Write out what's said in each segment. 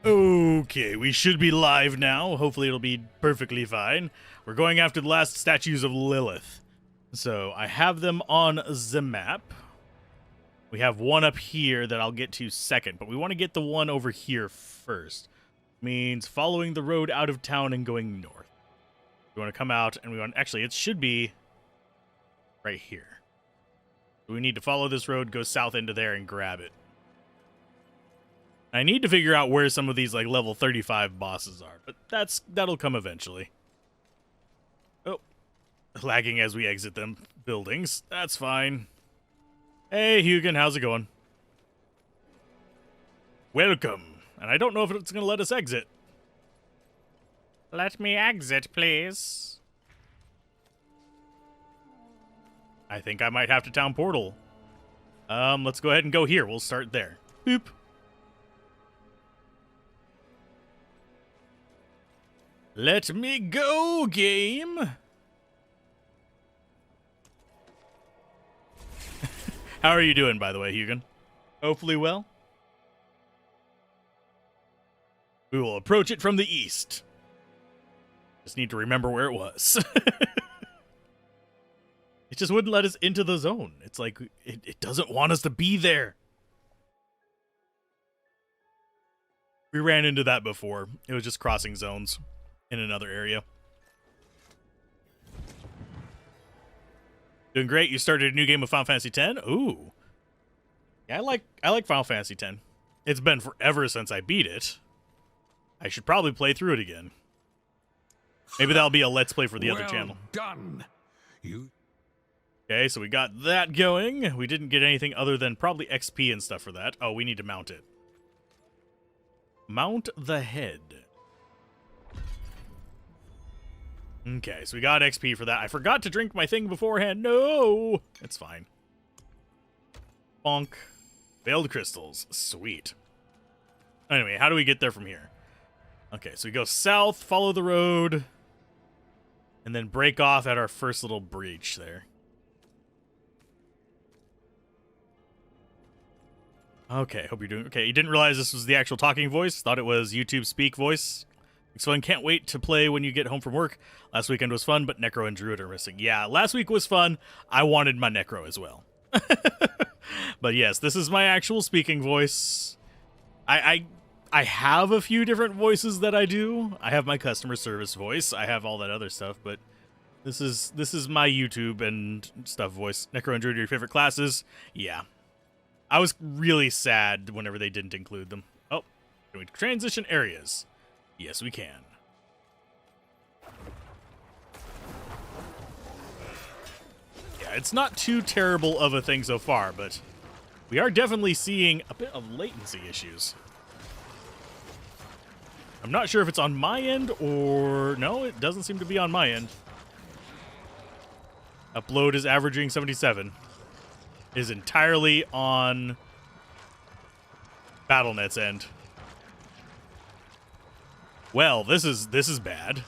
Okay, we should be live now. Hopefully it'll be perfectly fine. We're going after the last statues of Lilith. So I have them on the map. We have one up here that I'll get to second, but we want to get the one over here first. Means following the road out of town and going north. We want to come out and we want... Actually, it should be right here. We need to follow this road, go south into there, and grab it. I need to figure out where some of these like level 35 bosses are, but that'll come eventually. Oh, lagging as we exit them buildings. That's fine. Hey, Hugin, how's it going? Welcome. And I don't know if it's going to let us exit. Let me exit, please. I think I might have to town portal. Let's go ahead and go here. We'll start there. Boop. Let me go, game. How are you doing, by the way, Hugin? Hopefully well. We will approach it from the east. Just need to remember where it was. It just wouldn't let us into the zone. It's like, it doesn't want us to be there. We ran into that before. It was just crossing zones in another area. Doing great. You started a new game of Final Fantasy X? Ooh. Yeah, I like Final Fantasy X. It's been forever since I beat it. I should probably play through it again. Maybe that'll be a Let's Play for the other channel. Done. You. Okay, so we got that going. We didn't get anything other than probably XP and stuff for that. Oh, we need to mount it. Mount the head. Okay, so we got XP for that. I forgot to drink my thing beforehand. No! It's fine. Bonk. Veiled crystals. Sweet. Anyway, how do we get there from here? Okay, so we go south, follow the road, and then break off at our first little breach there. Okay, hope you're doing okay. You didn't realize this was the actual talking voice. Thought it was YouTube speak voice. So I can't wait to play when you get home from work. Last weekend was fun, but Necro and Druid are missing. Yeah, last week was fun. I wanted my Necro as well. But yes, this is my actual speaking voice. I have a few different voices that I do. I have my customer service voice. I have all that other stuff, but this is my YouTube and stuff voice. Necro and Druid are your favorite classes? Yeah. I was really sad whenever they didn't include them. Oh, can we transition areas? Yes, we can. Yeah, it's not too terrible of a thing so far, but we are definitely seeing a bit of latency issues. I'm not sure if it's on my end or... No, it doesn't seem to be on my end. Upload is averaging 77. It is entirely on BattleNet's end. Well, this is bad.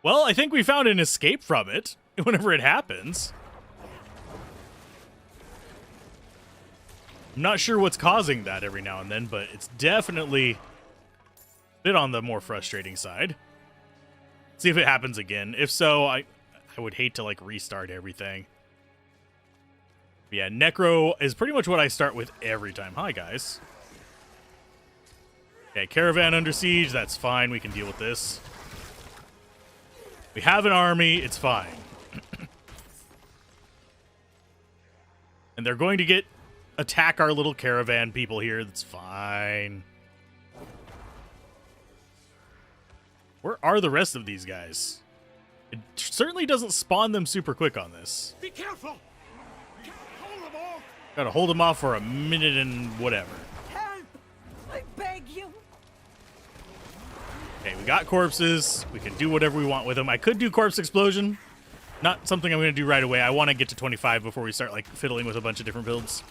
Well, I think we found an escape from it whenever it happens. I'm not sure what's causing that every now and then, but it's definitely a bit on the more frustrating side. See if it happens again. If so, I would hate to like restart everything. Yeah, Necro is pretty much what I start with every time. Hi, guys. Okay, caravan under siege. That's fine. We can deal with this. We have an army. It's fine. And they're going to attack our little caravan people here. That's fine. Where are the rest of these guys? It certainly doesn't spawn them super quick on this. Be careful. Gotta hold them off for a minute and whatever. Help! I beg you. Okay, we got corpses. We can do whatever we want with them. I could do corpse explosion. Not something I'm gonna do right away. I want to get to 25 before we start like fiddling with a bunch of different builds.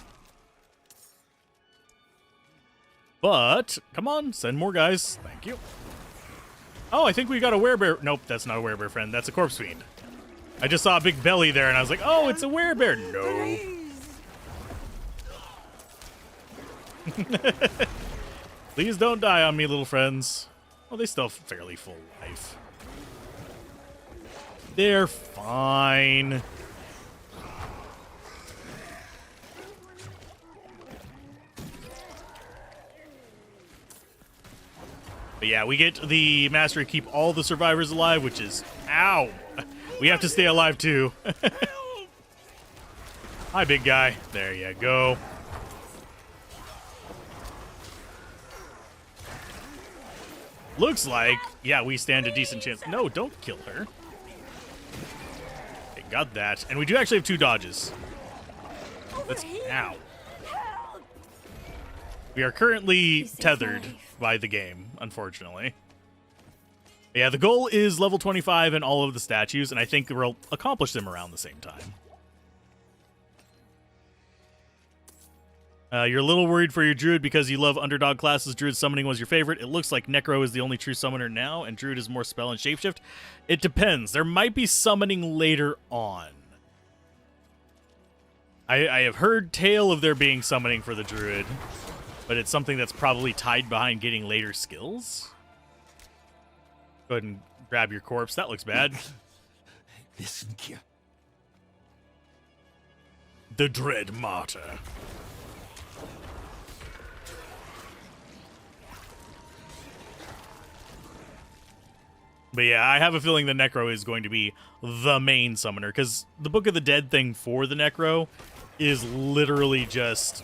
But come on, send more guys. Thank you. Oh, I think we got a werebear. Nope, that's not a werebear friend. That's a corpse fiend. I just saw a big belly there, and I was like, oh, it's a werebear. No. Please. Please don't die on me, little friends. Well, they still have fairly full life. They're fine. But yeah, we get the mastery to keep all the survivors alive, which is... Ow! We have to stay alive, too. Hi, big guy. There you go. Looks like, yeah, we stand a decent chance. No, don't kill her. Okay, got that. And we do actually have 2 dodges. Let's... Ow. We are currently tethered by the game, unfortunately. Yeah, the goal is level 25 in all of the statues, and I think we'll accomplish them around the same time. You're a little worried for your druid because you love underdog classes. Druid summoning was your favorite. It looks like Necro is the only true summoner now, and druid is more spell and shapeshift. It depends. There might be summoning later on. I have heard tale of there being summoning for the druid, but it's something that's probably tied behind getting later skills. Go ahead and grab your corpse. That looks bad. Listen here. The Dread Martyr. But yeah, I have a feeling the Necro is going to be the main summoner, because the Book of the Dead thing for the Necro is literally just,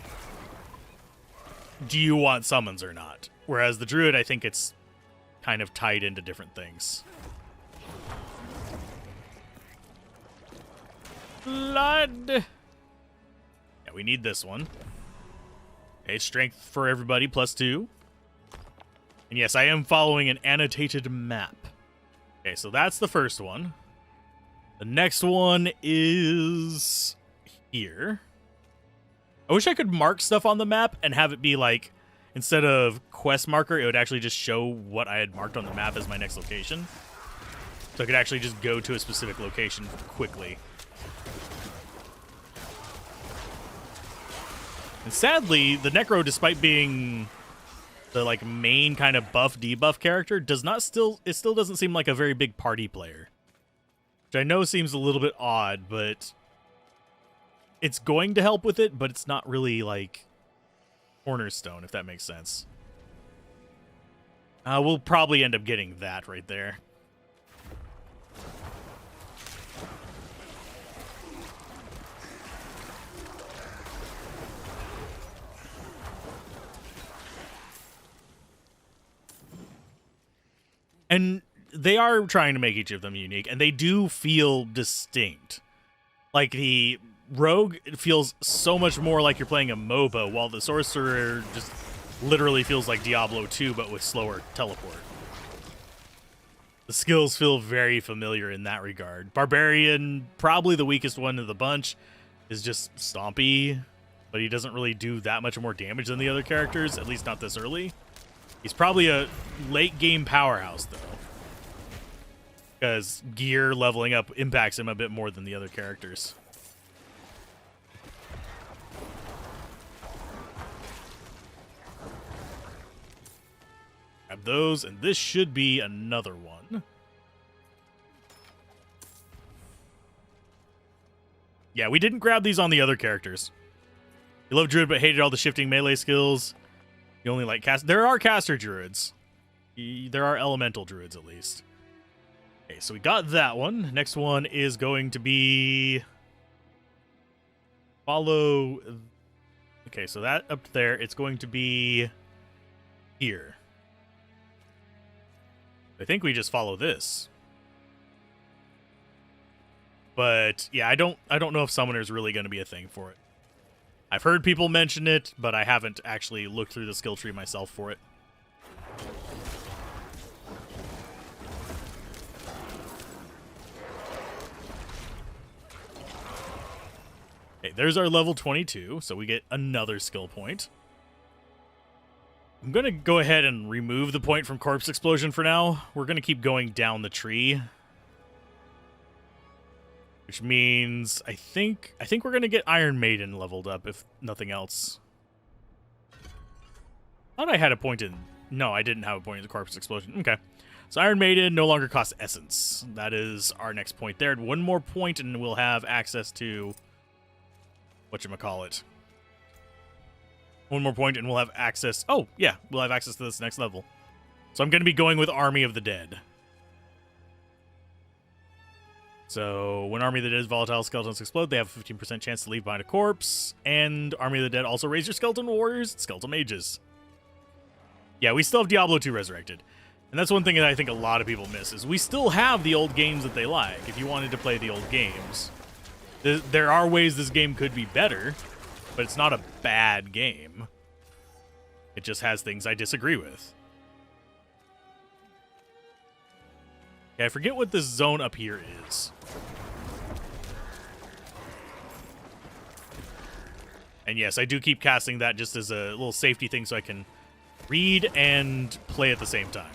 do you want summons or not? Whereas the Druid, I think it's kind of tied into different things. Blood! Yeah, we need this one. Okay, strength for everybody, +2. And yes, I am following an annotated map. Okay, so that's the first one. The next one is here. I wish I could mark stuff on the map and have it be like, instead of quest marker, it would actually just show what I had marked on the map as my next location. So I could actually just go to a specific location quickly. And sadly, the Necro, despite being the like main kind of buff debuff character, still doesn't seem like a very big party player. Which I know seems a little bit odd, but it's going to help with it, but it's not really like cornerstone, if that makes sense. We'll probably end up getting that right there. And they are trying to make each of them unique, and they do feel distinct. Like, the Rogue feels so much more like you're playing a MOBA, while the Sorcerer just literally feels like Diablo 2, but with slower teleport. The skills feel very familiar in that regard. Barbarian, probably the weakest one of the bunch, is just stompy, but he doesn't really do that much more damage than the other characters, at least not this early. He's probably a late-game powerhouse, though, because gear leveling up impacts him a bit more than the other characters. Grab those, and this should be another one. Yeah, we didn't grab these on the other characters. You love Druid, but hated all the shifting melee skills. You only like cast. There are caster druids. There are elemental druids, at least. Okay, so we got that one. Next one is going to be follow. Okay, so that up there, it's going to be here. I think we just follow this. But yeah, I don't know if summoner is really going to be a thing for it. I've heard people mention it, but I haven't actually looked through the skill tree myself for it. Okay, there's our level 22, so we get another skill point. I'm going to go ahead and remove the point from Corpse Explosion for now. We're going to keep going down the tree. which means I think we're gonna get Iron Maiden leveled up if nothing else. Thought I had a point in. No, I didn't have a point in the corpse explosion. Okay. So Iron Maiden no longer costs essence. That is our next point there. One more point and we'll have access to whatchamacallit. One more point and we'll have access. Oh, yeah, we'll have access to this next level. So I'm going to be going with Army of the Dead. So when Army of the Dead's volatile skeletons explode, they have a 15% chance to leave behind a corpse. And Army of the Dead also raise your skeleton warriors, skeletal mages. Yeah, we still have Diablo 2 Resurrected. And that's one thing that I think a lot of people miss, is we still have the old games that they like, if you wanted to play the old games. There are ways this game could be better, but it's not a bad game. It just has things I disagree with. Yeah, I forget what this zone up here is. And yes, I do keep casting that just as a little safety thing so I can read and play at the same time.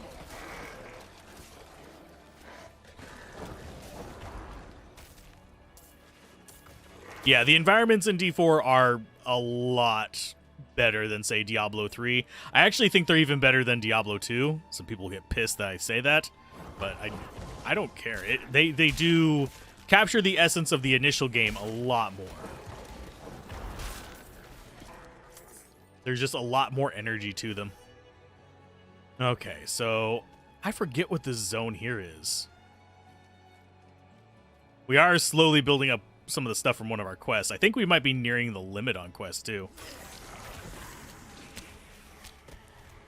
Yeah, the environments in D4 are a lot better than, say, Diablo 3. I actually think they're even better than Diablo 2. Some people get pissed that I say that, but I don't care. They do capture the essence of the initial game a lot more. There's just a lot more energy to them. Okay, so I forget what this zone here is. We are slowly building up some of the stuff from one of our quests. I think we might be nearing the limit on quests too.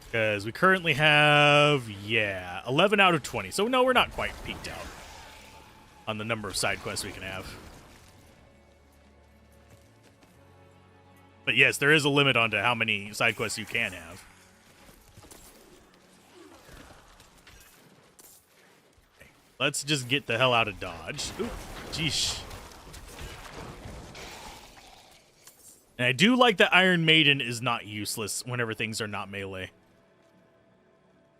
Because we currently have, 11 out of 20. So no, we're not quite peaked out on the number of side quests we can have. But yes, there is a limit on to how many side quests you can have. Okay, let's just get the hell out of Dodge. Ooh, jeesh. And I do like that Iron Maiden is not useless whenever things are not melee.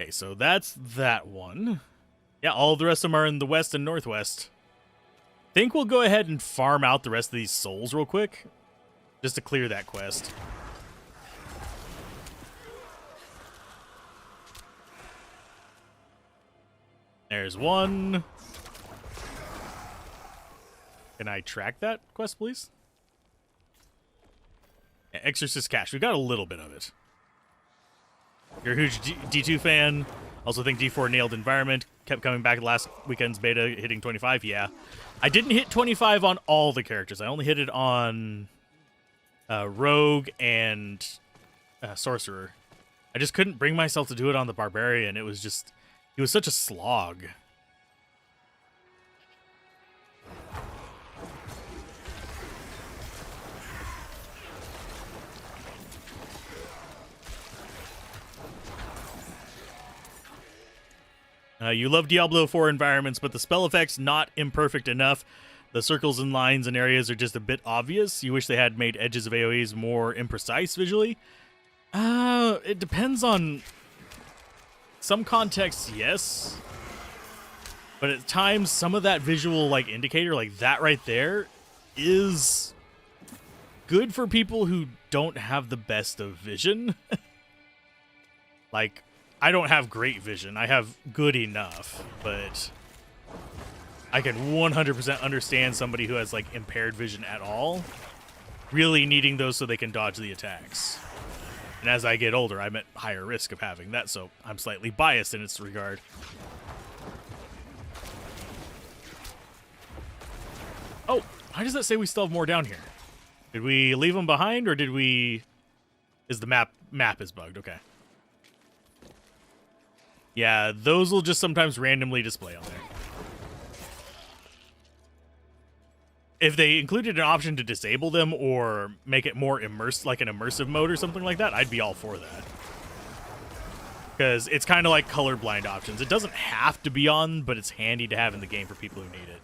Okay, so that's that one. Yeah, all of the rest of them are in the west and northwest. Think we'll go ahead and farm out the rest of these souls real quick, just to clear that quest. There's one. Can I track that quest, please? Yeah, Exorcist Cash. We got a little bit of it. You're a huge D2 fan. Also think D4 nailed environment. Kept coming back last weekend's beta, hitting 25. Yeah. I didn't hit 25 on all the characters. I only hit it on Rogue and Sorcerer. I just couldn't bring myself to do it on the Barbarian. It was just... He was such a slog. You love Diablo 4 environments, but the spell effects not imperfect enough. The circles and lines and areas are just a bit obvious. You wish they had made edges of AoEs more imprecise visually. It depends on some contexts, yes. But at times, some of that visual like indicator, like that right there, is good for people who don't have the best of vision. Like, I don't have great vision. I have good enough, but I can 100% understand somebody who has, like, impaired vision at all really needing those so they can dodge the attacks. And as I get older, I'm at higher risk of having that, so I'm slightly biased in its regard. Oh, why does that say we still have more down here? Did we leave them behind, or did we... Is the map is bugged? Okay. Yeah, those will just sometimes randomly display on there. If they included an option to disable them or make it more immersed, like an immersive mode or something like that, I'd be all for that. Because it's kind of like colorblind options. It doesn't have to be on, but it's handy to have in the game for people who need it.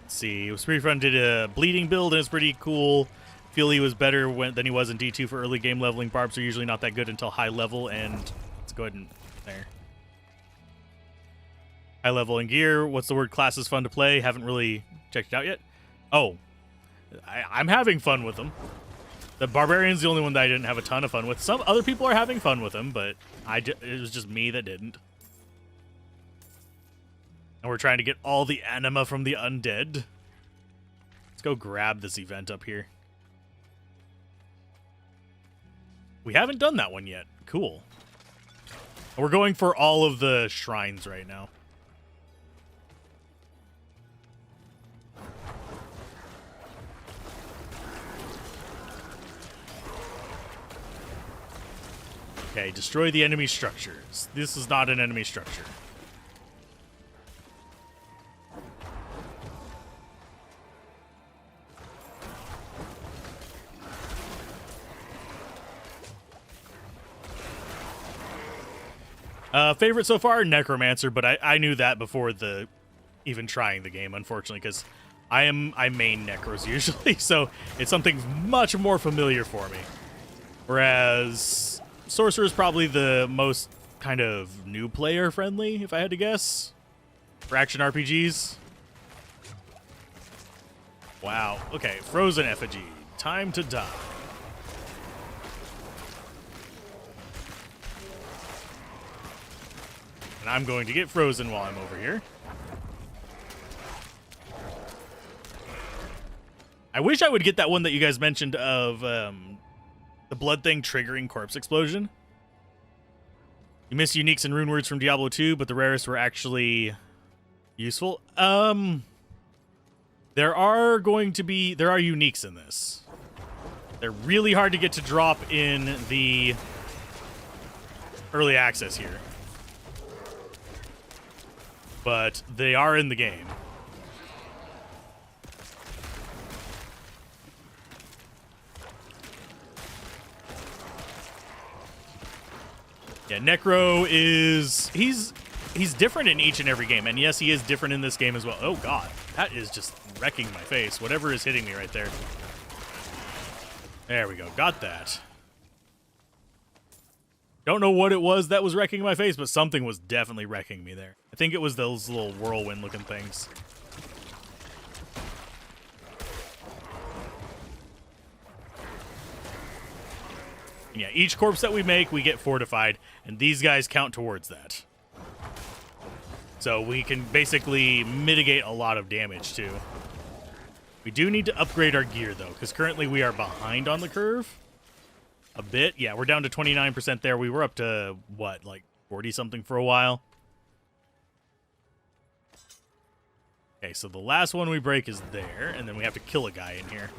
See, Spirit Front did a bleeding build, and it's pretty cool. feel he was better than he was in D2 for early game leveling. Barbs are usually not that good until high level, and let's go ahead and there. High level and gear. What's the word? Class is fun to play. Haven't really checked it out yet. Oh, I'm having fun with them. The Barbarian's the only one that I didn't have a ton of fun with. Some other people are having fun with him, but it was just me that didn't. And we're trying to get all the anima from the undead. Let's go grab this event up here. We haven't done that one yet. Cool. We're going for all of the shrines right now. Okay, destroy the enemy structures. This is not an enemy structure. Favorite so far, Necromancer, but I knew that before even trying the game, unfortunately, because I main Necros usually, so it's something much more familiar for me. Whereas Sorcerer is probably the most kind of new player friendly, if I had to guess, for action RPGs. Wow. Okay, Frozen Effigy. Time to die. And I'm going to get frozen while I'm over here. I wish I would get that one that you guys mentioned of the blood thing triggering corpse explosion. You miss uniques and rune words from Diablo 2, but the rarest were actually useful. There are uniques in this. They're really hard to get to drop in the early access here. But they are in the game. Yeah, Necro is he's different in each and every game, and yes, he is different in this game as well. Oh god, that is just wrecking my face. Whatever is hitting me right there. There we go, got that. Don't know what it was that was wrecking my face, but something was definitely wrecking me there. I think it was those little whirlwind-looking things. And yeah, each corpse that we make, we get fortified, and these guys count towards that. So we can basically mitigate a lot of damage, too. We do need to upgrade our gear, though, because currently we are behind on the curve. A bit. Yeah, we're down to 29% there. We were up to, what, like 40-something for a while? Okay, so the last one we break is there, and then we have to kill a guy in here.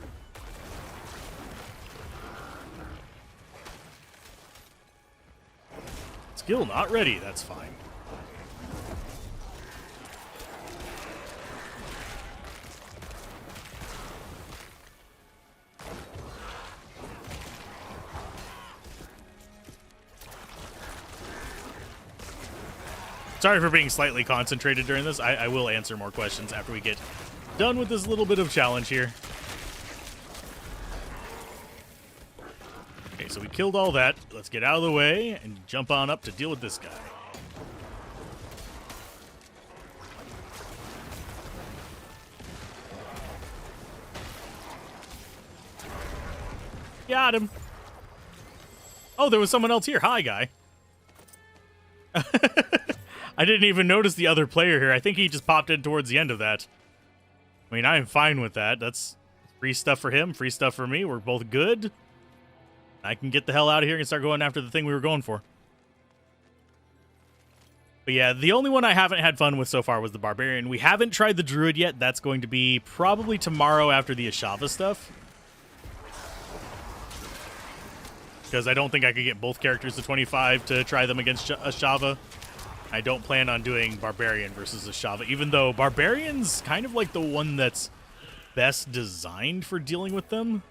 Skill not ready. That's fine. Sorry for being slightly concentrated during this. I will answer more questions after we get done with this little bit of challenge here. Okay, so we killed all that. Let's get out of the way and jump on up to deal with this guy. Got him. Oh, there was someone else here. Hi, guy. I didn't even notice the other player here. I think he just popped in towards the end of that. I mean, I'm fine with that. That's free stuff for him, free stuff for me. We're both good. I can get the hell out of here and start going after the thing we were going for. But yeah, the only one I haven't had fun with so far was the Barbarian. We haven't tried the Druid yet. That's going to be probably tomorrow after the Ashava stuff. Because I don't think I could get both characters to 25 to try them against Ashava. I don't plan on doing Barbarian versus Ashava, even though Barbarian's kind of like the one that's best designed for dealing with them.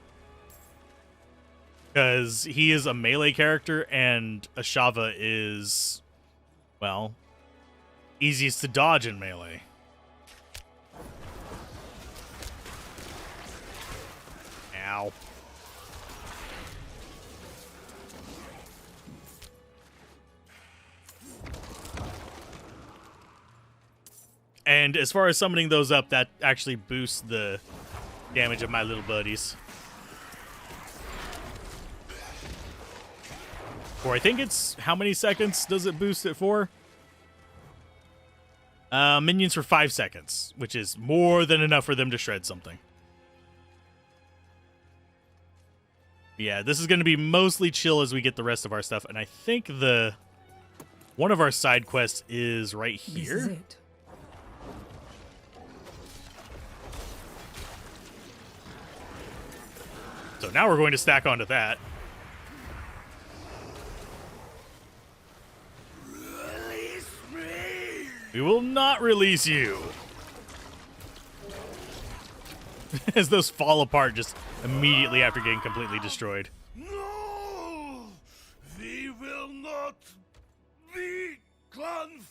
Because he is a melee character, and Ashava is, well, easiest to dodge in melee. Ow. And as far as summoning those up, that actually boosts the damage of my little buddies. Or I think it's, how many seconds does it boost it for? Minions for 5 seconds, which is more than enough for them to shred something. Yeah, this is going to be mostly chill as we get the rest of our stuff. And I think one of our side quests is right here. This is it. So now we're going to stack onto that. Release me! We will not release you. As those fall apart just immediately after getting completely destroyed. No! We will not be confined!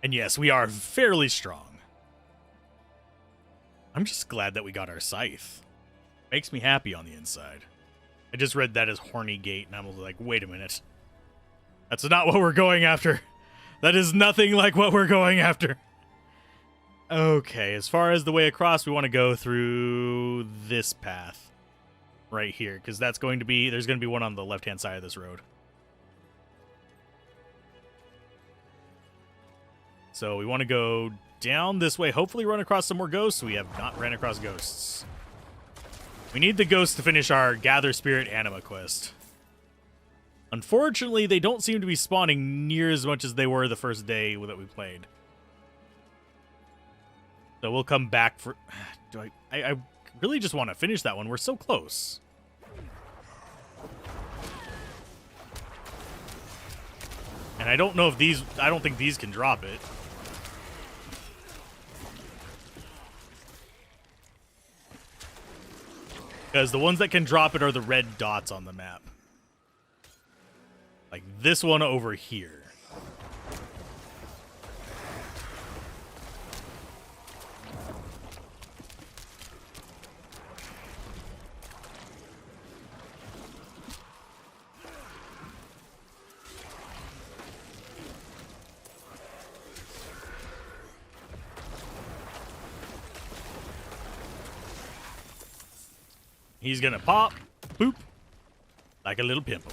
And yes, we are fairly strong. I'm just glad that we got our scythe. Makes me happy on the inside. I just read that as Horny Gate, and I was like, wait a minute. That's not what we're going after. That is nothing like what we're going after. Okay, as far as the way across, we want to go through this path right here, because that's going to be, there's going to be one on the left-hand side of this road. So we want to go down this way, hopefully run across some more ghosts. We have not ran across ghosts. We need the ghosts to finish our Gather Spirit Anima quest. Unfortunately, they don't seem to be spawning near as much as they were the first day that we played. So we'll come back for... I really just want to finish that one. We're so close. And I don't know if these... I don't think these can drop it. Because the ones that can drop it are the red dots on the map. Like this one over here. He's gonna pop, boop, like a little pimple.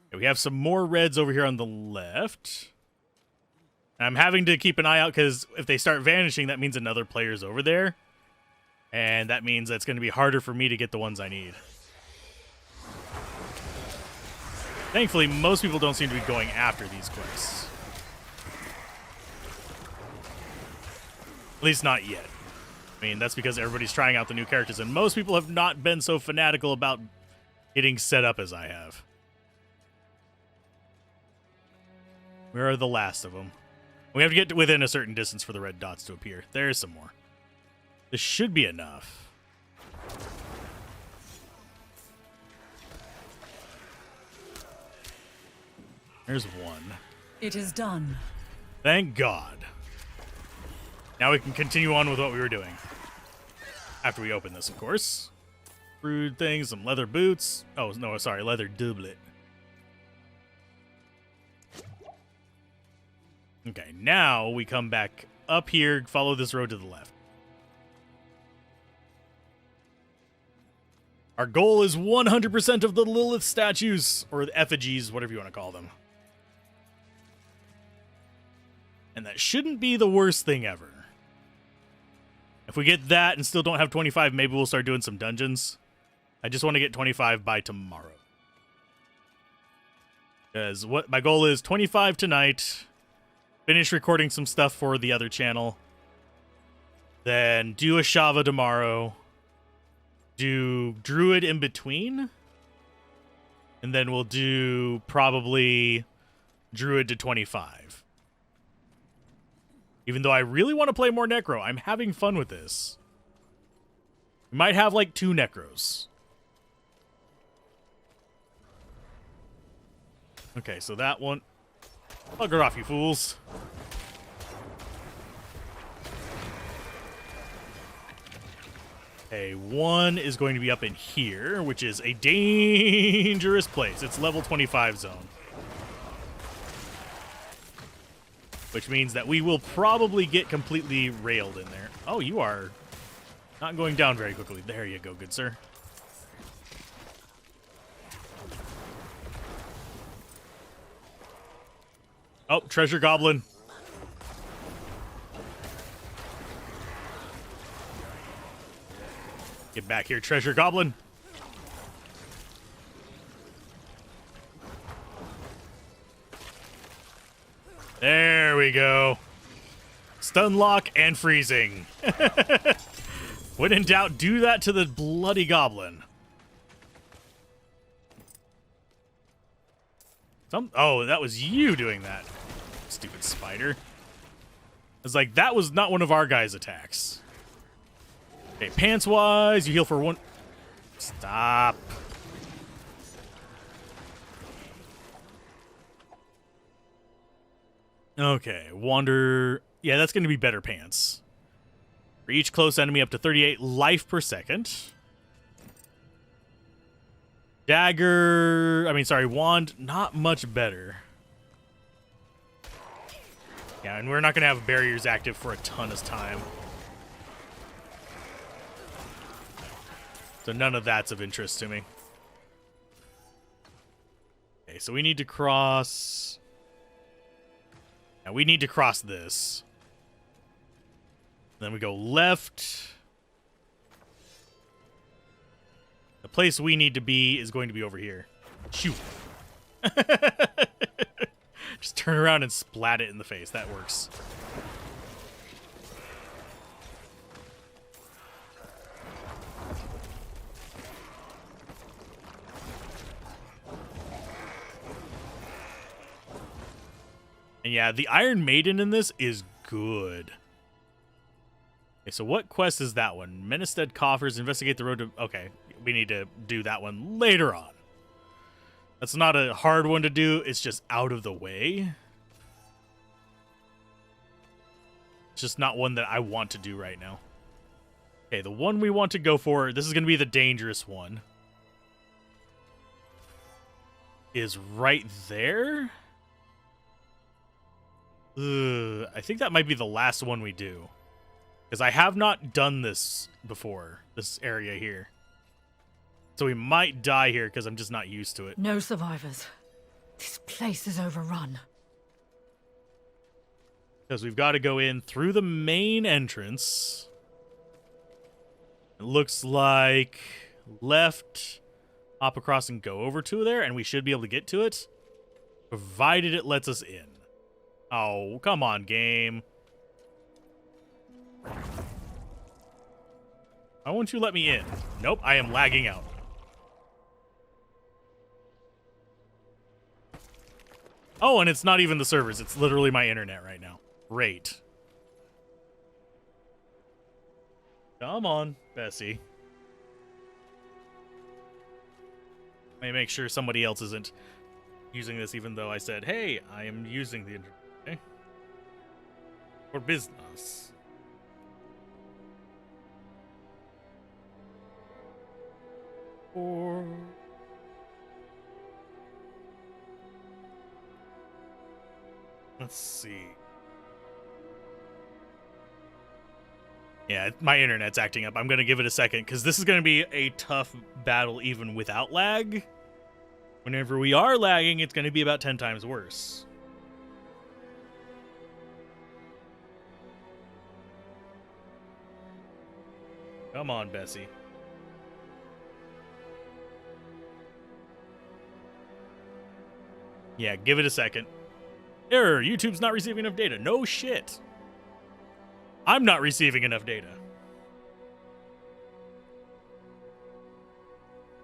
Okay, we have some more reds over here on the left. I'm having to keep an eye out because if they start vanishing, that means another player's over there. And that means it's going to be harder for me to get the ones I need. Thankfully, most people don't seem to be going after these quests. At least not yet. I mean, that's because everybody's trying out the new characters, and most people have not been so fanatical about getting set up as I have. Where are the last of them? We have to get within a certain distance for the red dots to appear. There's some more. This should be enough. There's one. It is done. Thank God. Now we can continue on with what we were doing. After we open this, of course. Brewed things, some leather boots. Oh, no, sorry, leather doublet. Okay, now we come back up here, follow this road to the left. Our goal is 100% of the Lilith statues, or the effigies, whatever you want to call them. And that shouldn't be the worst thing ever. If we get that and still don't have 25, maybe we'll start doing some dungeons. I just want to get 25 by tomorrow. Because what my goal is 25 tonight. Finish recording some stuff for the other channel. Then do a Shava tomorrow. Do Druid in between. And then we'll do probably Druid to 25. Even though I really want to play more Necro, I'm having fun with this. We might have like 2 Necros. Okay, so that one... Bugger off, you fools. Okay, one is going to be up in here, which is a dangerous place. It's level 25 zone. which means that we will probably get completely railed in there. Oh, you are not going down very quickly. There you go, good sir. Oh, treasure goblin. Get back here, treasure goblin. There we go. Stun lock and freezing. When in doubt, do that to the bloody goblin. Oh, that was you doing that. Stupid spider. It's like, that was not one of our guys' attacks. Okay, pants-wise, you heal for one. Stop. Okay, wander. Yeah, that's going to be better pants. For each close enemy, up to 38 life per second. Dagger. Wand. Not much better. Yeah, and we're not going to have barriers active for a ton of time. So none of that's of interest to me. Okay, so we need to cross. Now we need to cross this. Then we go left. The place we need to be is going to be over here. Shoot. Just turn around and splat it in the face. That works. And yeah, the Iron Maiden in this is good. Okay, so what quest is that one? Menestead Coffers, investigate the road to... Okay, we need to do that one later on. That's not a hard one to do. It's just out of the way. It's just not one that I want to do right now. Okay, the one we want to go for, this is going to be the dangerous one, is right there. I think that might be the last one we do. Because I have not done this before, this area here. So we might die here because I'm just not used to it. No survivors. This place is overrun. Because we've got to go in through the main entrance. It looks like left, hop across and go over to there, and we should be able to get to it, provided it lets us in. Oh, come on, game. Why won't you let me in? Nope, I am lagging out. Oh, and it's not even the servers. It's literally my internet right now. Great. Come on, Bessie. Let me make sure somebody else isn't using this, even though I said, hey, I am using the internet. Okay? For business. Or... Let's see. Yeah, my internet's acting up. I'm going to give it a second, because this is going to be a tough battle even without lag. Whenever we are lagging, it's going to be about 10 times worse. Come on, Bessie. Yeah, give it a second. Error, YouTube's not receiving enough data. No shit. I'm not receiving enough data.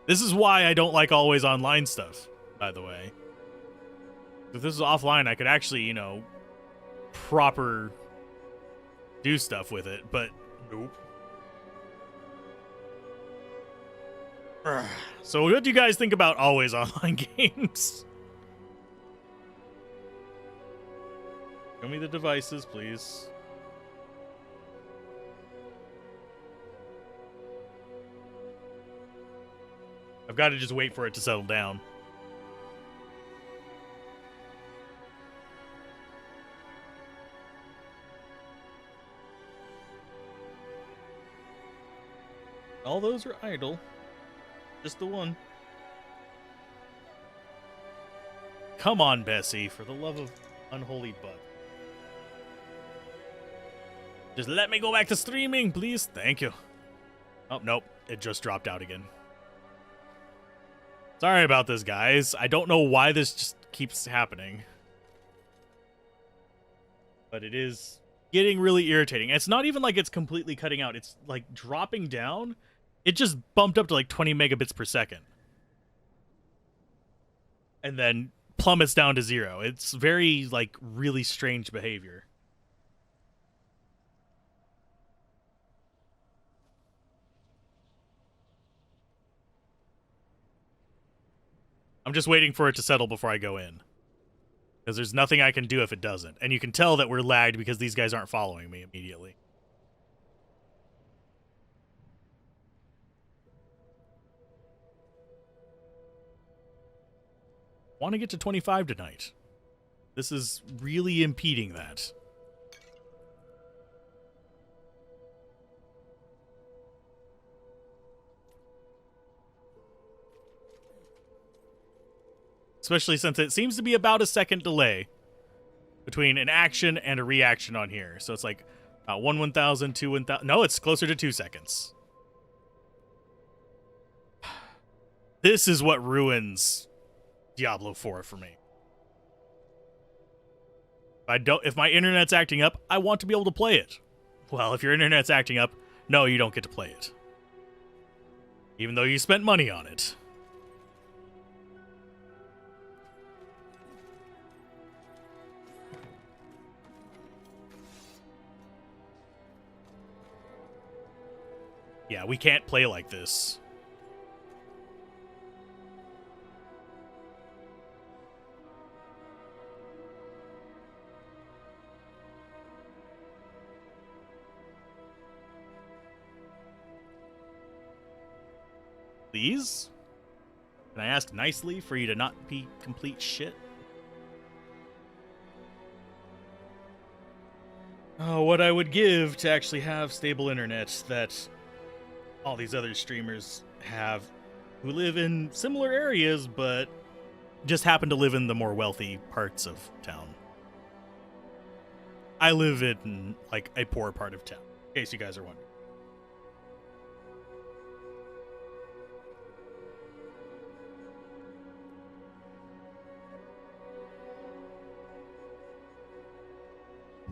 This is why I don't like always online stuff, by the way. If this was offline, I could actually, you know, proper do stuff with it, but nope. So what do you guys think about always online games? Show me the devices, please. I've got to just wait for it to settle down. All those are idle. Just the one. Come on, Bessie, for the love of unholy bud. Just let me go back to streaming, please. Thank you. Oh, nope. It just dropped out again. Sorry about this, guys. I don't know why this just keeps happening. But it is getting really irritating. It's not even like it's completely cutting out. It's like dropping down. It just bumped up to like 20 megabits per second. And then plummets down to 0. It's very, like, really strange behavior. I'm just waiting for it to settle before I go in. Because there's nothing I can do if it doesn't. And you can tell that we're lagged because these guys aren't following me immediately. Want to get to 25 tonight. This is really impeding that. Especially since it seems to be about a second delay between an action and a reaction on here. So it's like 1,000, 2 1,000. No, it's closer to 2 seconds. This is what ruins Diablo 4 for me. If my internet's acting up, I want to be able to play it. Well, if your internet's acting up, no, you don't get to play it. Even though you spent money on it. Yeah, we can't play like this. Please? Can I ask nicely for you to not be complete shit? Oh, what I would give to actually have stable internet that all these other streamers have who live in similar areas, but just happen to live in the more wealthy parts of town. I live in, like, a poor part of town, in case you guys are wondering.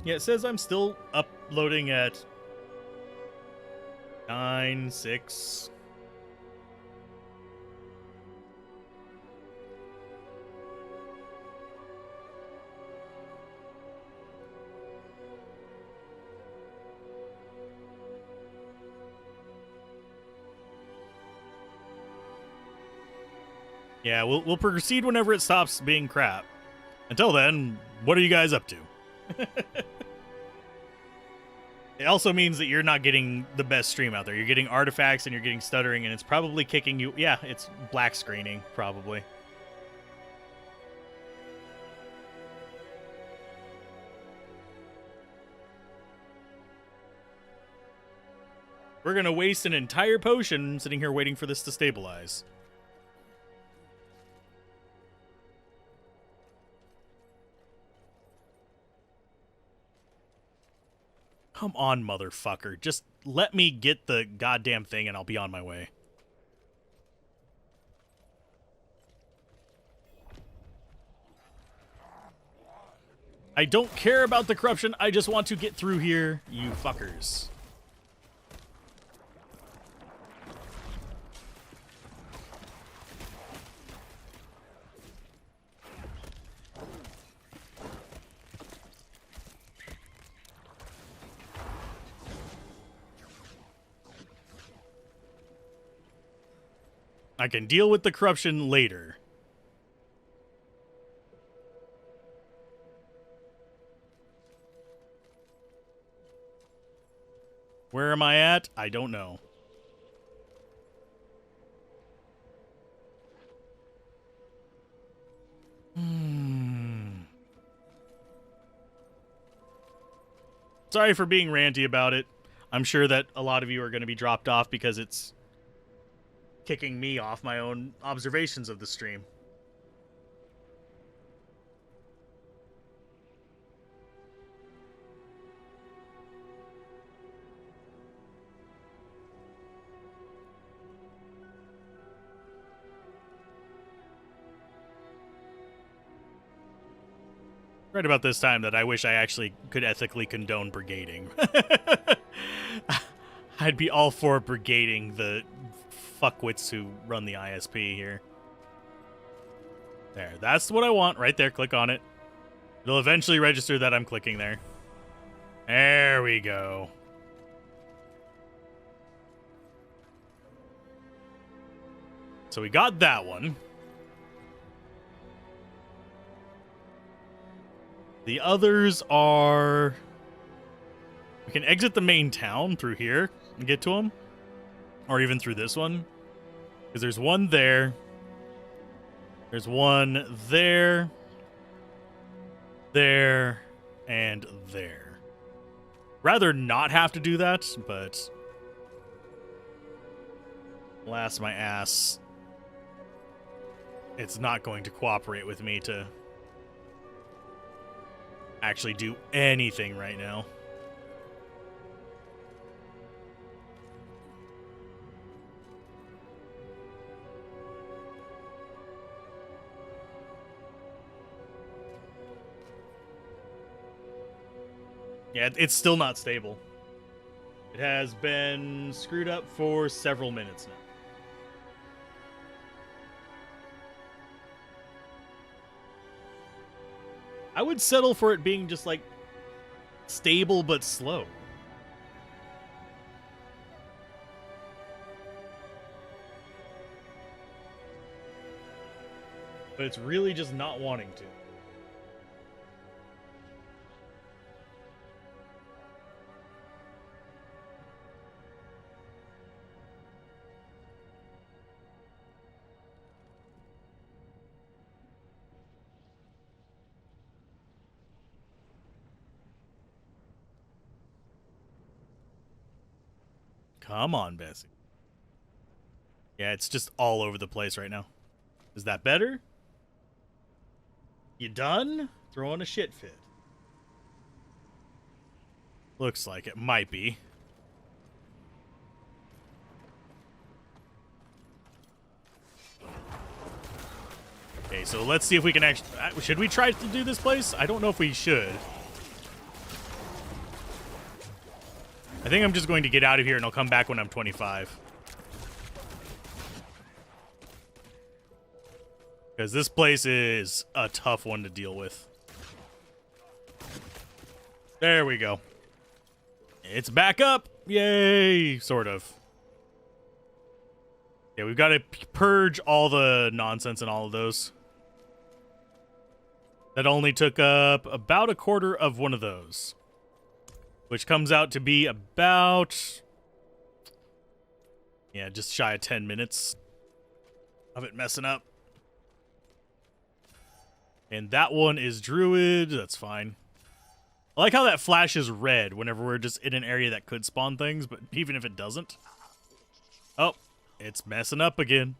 Yeah, it says I'm still uploading at 9.6. Yeah, we'll proceed whenever it stops being crap. Until then, what are you guys up to? It also means that you're not getting the best stream out there. You're getting artifacts and you're getting stuttering, and it's probably kicking you. Yeah, it's black screening, probably. We're going to waste an entire potion sitting here waiting for this to stabilize. Come on, motherfucker. Just let me get the goddamn thing and I'll be on my way. I don't care about the corruption. I just want to get through here, you fuckers. I can deal with the corruption later. Where am I at? I don't know. Sorry for being ranty about it. I'm sure that a lot of you are going to be dropped off because it's kicking me off my own observations of the stream. Right about this time that I wish I actually could ethically condone brigading. I'd be all for brigading the fuckwits who run the ISP here. There, that's what I want right there. Click on it. It'll eventually register that I'm clicking there. There we go. So we got that one. The others are... We can exit the main town through here and get to them. Or even through this one. Because there's one there. There's one there. There. And there. Rather not have to do that, but... Alas, my ass. It's not going to cooperate with me to... actually do anything right now. Yeah, it's still not stable. It has been screwed up for several minutes now. I would settle for it being just, like, stable but slow. But it's really just not wanting to. Come on, Bessie. Yeah, it's just all over the place right now. Is that better? You done? Throwing a shit fit. Looks like it might be. Okay, so let's see if we can actually... Should we try to do this place? I don't know if we should. I think I'm just going to get out of here and I'll come back when I'm 25. Because this place is a tough one to deal with. There we go. It's back up. Yay! Sort of. Yeah, we've got to purge all the nonsense and all of those. That only took up about a quarter of one of those. Which comes out to be about... Yeah, just shy of 10 minutes of it messing up. And that one is Druid. That's fine. I like how that flashes red whenever we're just in an area that could spawn things, but even if it doesn't. Oh, it's messing up again.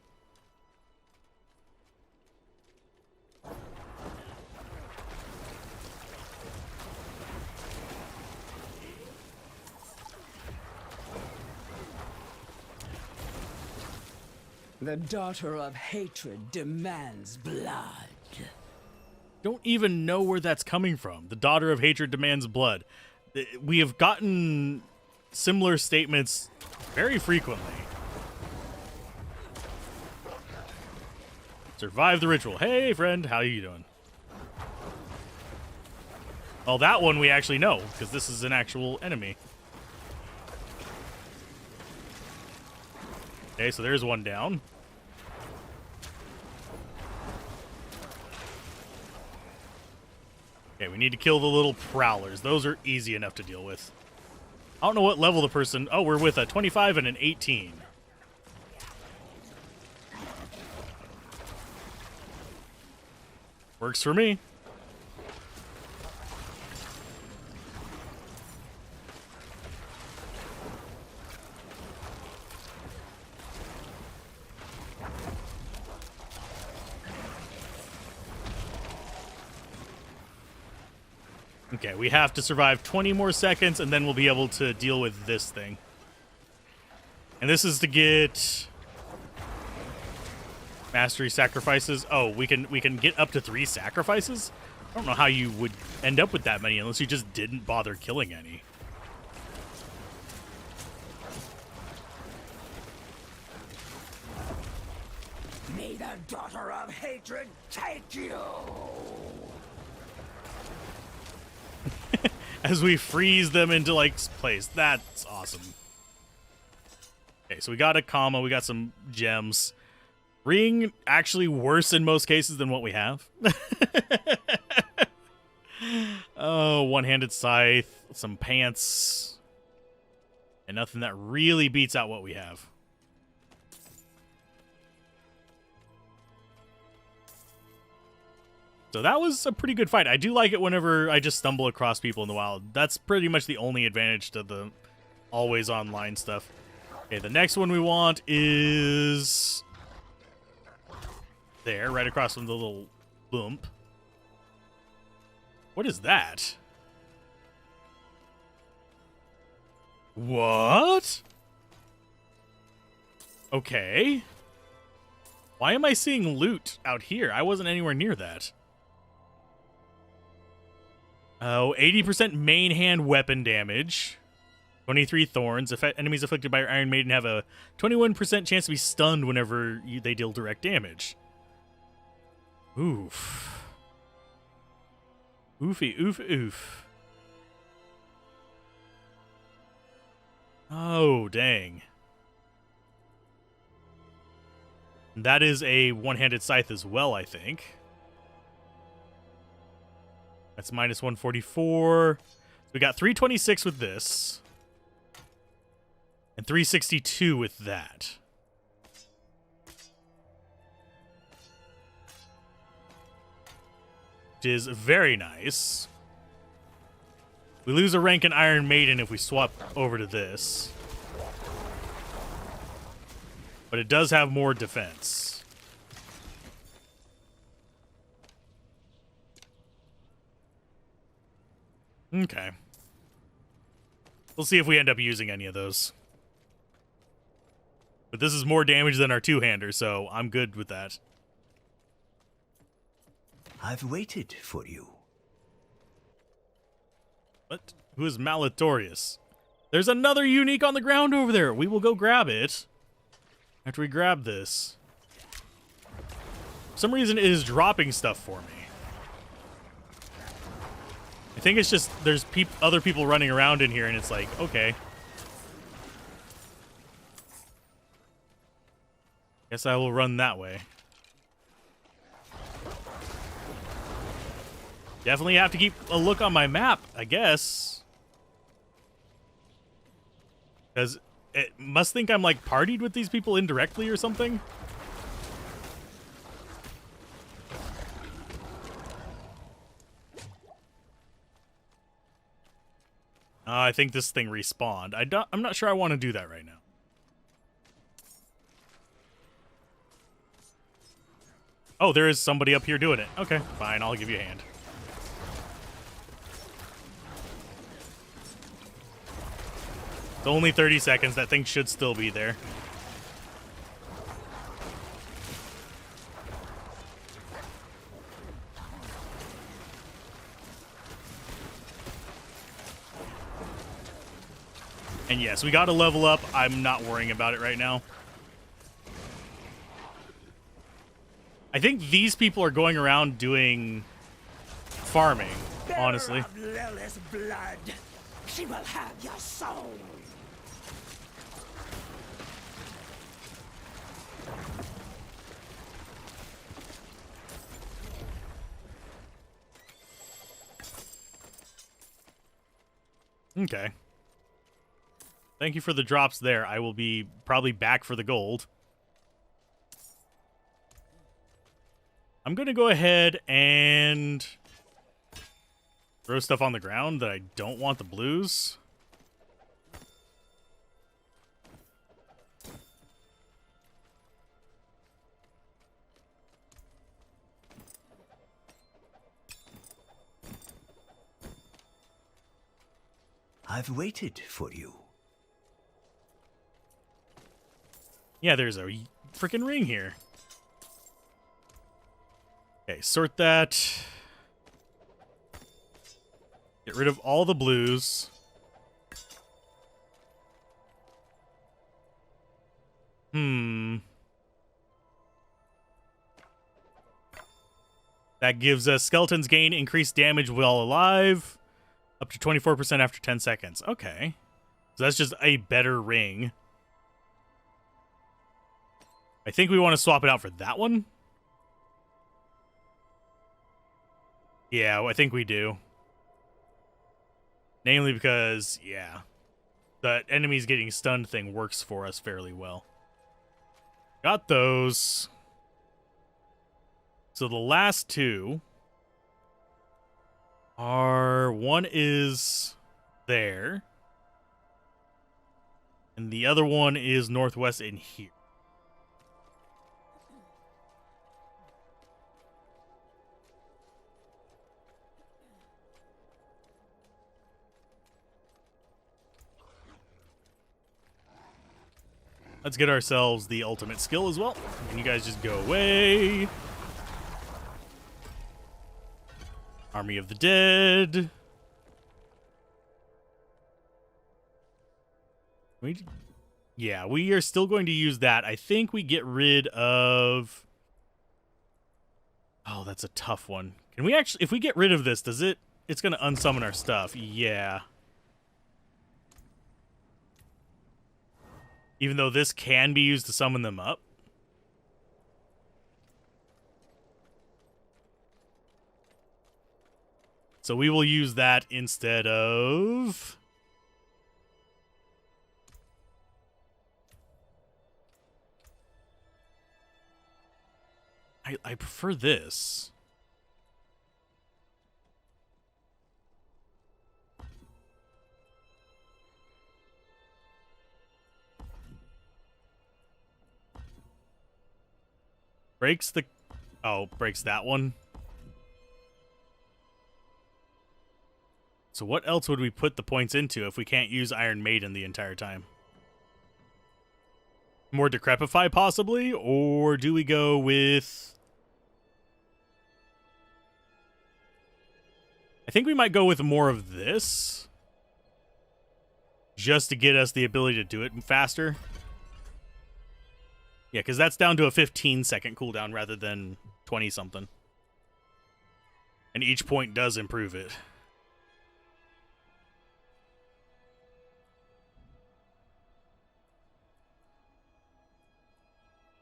The daughter of hatred demands blood. Don't even know where that's coming from. The daughter of hatred demands blood. We have gotten similar statements very frequently. Survive the ritual. Hey, friend, how you doing? Well, that one we actually know, because this is an actual enemy. Okay, so there's one down. Okay, we need to kill the little prowlers. Those are easy enough to deal with. I don't know what level the person... Oh, we're with a 25 and an 18. Works for me. Okay, we have to survive 20 more seconds, and then we'll be able to deal with this thing. And this is to get mastery sacrifices. Oh, we can get up to 3 sacrifices? I don't know how you would end up with that many unless you just didn't bother killing any. May the daughter of hatred take you! As we freeze them into, like, place. That's awesome. Okay, so we got a comma. We got some gems. Ring actually worse in most cases than what we have. Oh, one-handed scythe, some pants, and nothing that really beats out what we have. So that was a pretty good fight. I do like it whenever I just stumble across people in the wild. That's pretty much the only advantage to the always online stuff. Okay, the next one we want is there, right across from the little bump. What is that? What? Okay. Why am I seeing loot out here? I wasn't anywhere near that. Oh, 80% main hand weapon damage. 23 thorns. Enemies afflicted by Iron Maiden have a 21% chance to be stunned whenever they deal direct damage. Oof. Oofy, oof, oof. Oh, dang. That is a one-handed scythe as well, I think. That's minus 144. So we got 326 with this. And 362 with that. Which is very nice. We lose a rank in Iron Maiden if we swap over to this. But it does have more defense. Okay. We'll see if we end up using any of those. But this is more damage than our two-hander, so I'm good with that. I've waited for you. What? Who is Malatorius? There's another unique on the ground over there. We will go grab it after we grab this. For some reason, it is dropping stuff for me. I think it's just there's other people running around in here, and it's like, okay. Guess I will run that way. Definitely have to keep a look on my map, I guess. Because it must think I'm, like, partied with these people indirectly or something. I think this thing respawned. I'm not sure I want to do that right now. Oh, there is somebody up here doing it. Okay, fine. I'll give you a hand. It's only 30 seconds. That thing should still be there. And yes, we got to level up. I'm not worrying about it right now. I think these people are going around doing farming, honestly. Bearer of Lilith's blood, she will have your soul. Okay. Thank you for the drops there. I will be probably back for the gold. I'm going to go ahead and throw stuff on the ground that I don't want the blues. I've waited for you. Yeah, there's a freaking ring here. Okay, sort that. Get rid of all the blues. That gives us skeletons gain increased damage while alive. Up to 24% after 10 seconds. Okay. So that's just a better ring. I think we want to swap it out for that one. Yeah, I think we do. Namely because, yeah, the enemies getting stunned thing works for us fairly well. Got those. So the last two are, one is there, and the other one is northwest in here. Let's get ourselves the ultimate skill as well. And you guys just go away. Army of the Dead. Yeah, we are still going to use that. I think we get rid of... Oh, that's a tough one. Can we actually... If we get rid of this, does it... It's going to unsummon our stuff. Yeah. Even though this can be used to summon them up. So we will use that instead of... I prefer this. Breaks the... Oh, breaks that one. So what else would we put the points into if we can't use Iron Maiden the entire time? More Decrepify, possibly? Or do we go with... I think we might go with more of this. Just to get us the ability to do it faster. Yeah, because that's down to a 15-second cooldown rather than 20-something. And each point does improve it.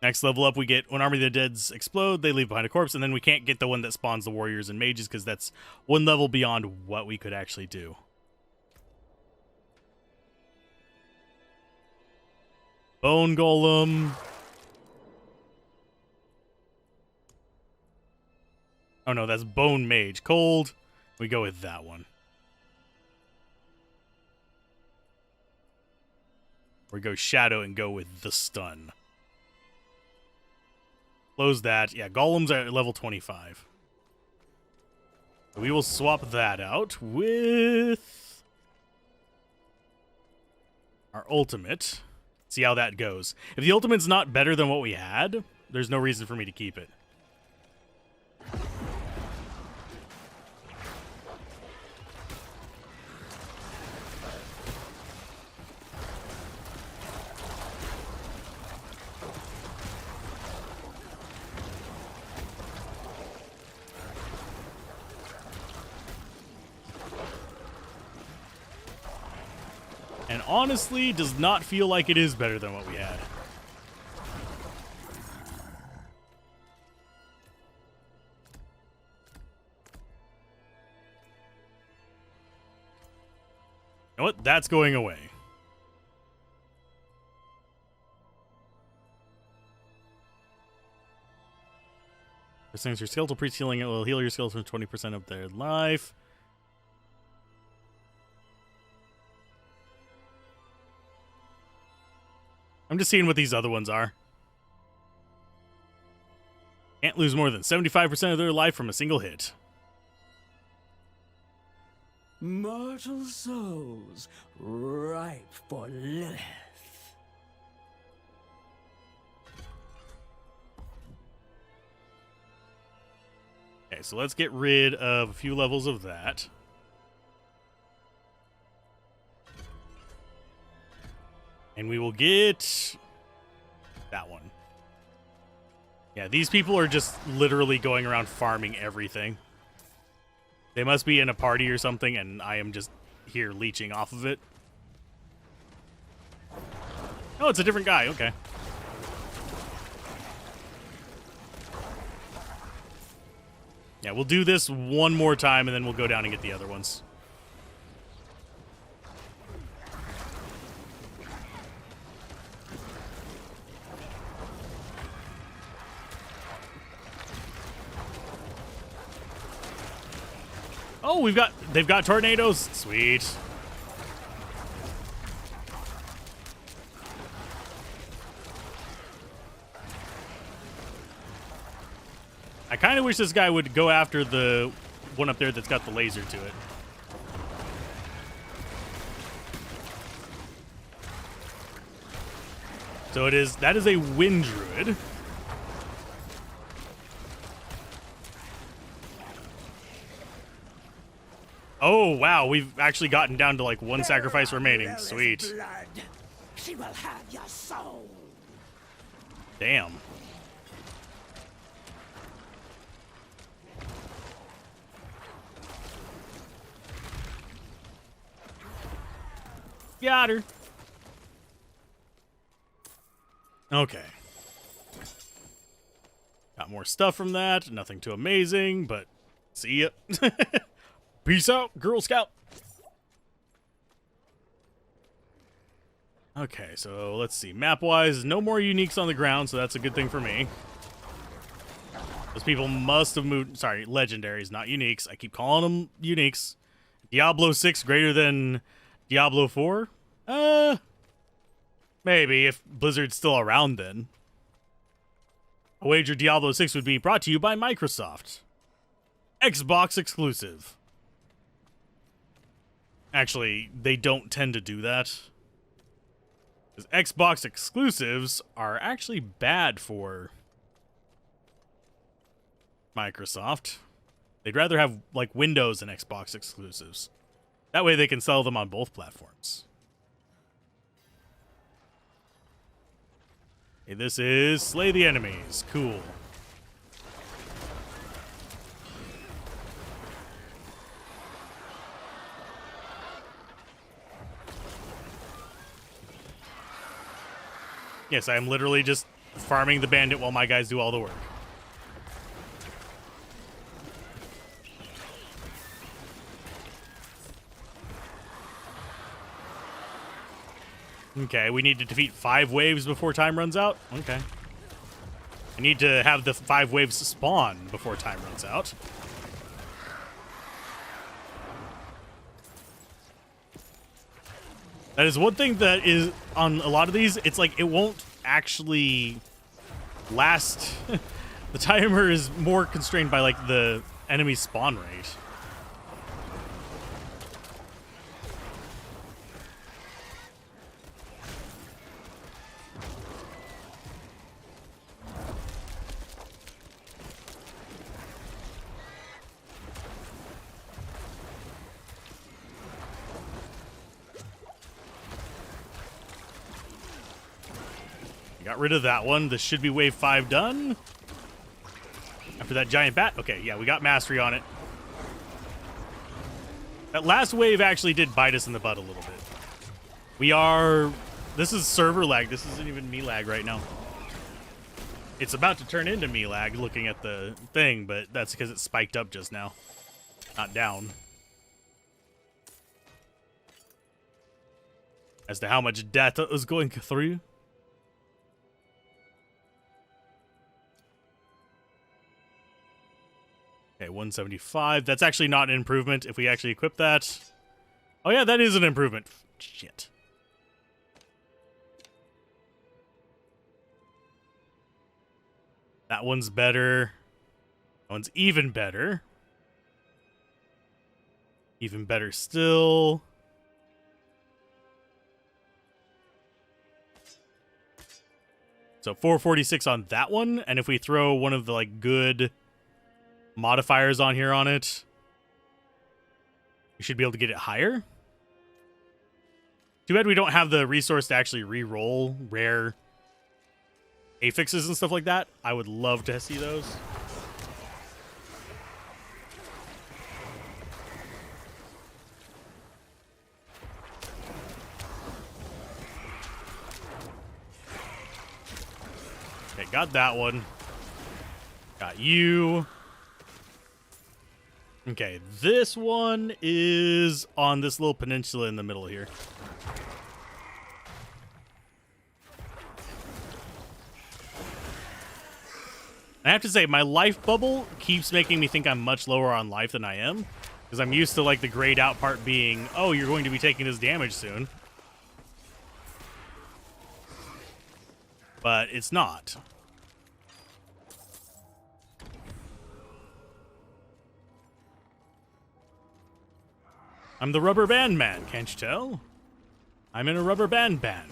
Next level up, we get when Army of the Deads explode, they leave behind a corpse, and then we can't get the one that spawns the warriors and mages because that's one level beyond what we could actually do. Bone Golem. Oh no, that's Bone Mage. Cold. We go with that one. Or go Shadow and go with the Stun. Close that. Yeah, Golems are at level 25. So we will swap that out with our ultimate. See how that goes. If the ultimate's not better than what we had, there's no reason for me to keep it. And honestly, does not feel like it is better than what we had. You know what? That's going away. As soon as your skeletal priest healing, it will heal your skeleton 20% of their life. I'm just seeing what these other ones are. Can't lose more than 75% of their life from a single hit. Mortal souls ripe for Lilith. Okay, so let's get rid of a few levels of that. And we will get that one. Yeah, these people are just literally going around farming everything. They must be in a party or something, and I am just here leeching off of it. Oh, it's a different guy. Okay. Yeah, we'll do this one more time, and then we'll go down and get the other ones. Oh, they've got tornadoes. Sweet. I kind of wish this guy would go after the one up there that's got the laser to it. So that is a wind druid. Oh, wow, we've actually gotten down to like one sacrifice remaining. Sweet. Blood. She will have your soul. Damn. Got her. Okay. Got more stuff from that. Nothing too amazing, but see ya. Peace out, Girl Scout. Okay, so let's see. Map-wise, no more uniques on the ground, so that's a good thing for me. Those people must have moved... Sorry, legendaries, not uniques. I keep calling them uniques. Diablo 6 greater than Diablo 4? Maybe, if Blizzard's still around then. A wager Diablo 6 would be brought to you by Microsoft. Xbox exclusive. Actually, they don't tend to do that. Because Xbox exclusives are actually bad for Microsoft. They'd rather have, like, Windows and Xbox exclusives. That way they can sell them on both platforms. Okay, this is Slay the Enemies. Cool. Yes, I am literally just farming the bandit while my guys do all the work. Okay, we need to defeat 5 waves before time runs out? Okay. I need to have the 5 waves spawn before time runs out. That is one thing that is on a lot of these, it's like it won't actually last. The timer is more constrained by like the enemy spawn rate. Got rid of that one. This should be wave 5 done. After that giant bat. Okay, yeah, we got mastery on it. That last wave actually did bite us in the butt a little bit. We are... This is server lag. This isn't even me lag right now. It's about to turn into me lag looking at the thing, but that's because it spiked up just now. Not down. As to how much data is going through. Okay, 175. That's actually not an improvement if we actually equip that. Oh yeah, that is an improvement. Shit. That one's better. That one's even better. Even better still. So 446 on that one, and if we throw one of the like good modifiers on here on it, we should be able to get it higher. Too bad we don't have the resource to actually re-roll rare affixes and stuff like that. I would love to see those. Okay, got that one. Got you. Okay, this one is on this little peninsula in the middle here. I have to say, my life bubble keeps making me think I'm much lower on life than I am. Because I'm used to, like, the grayed out part being, oh, you're going to be taking this damage soon. But it's not. I'm the rubber band man, can't you tell? I'm in a rubber band band.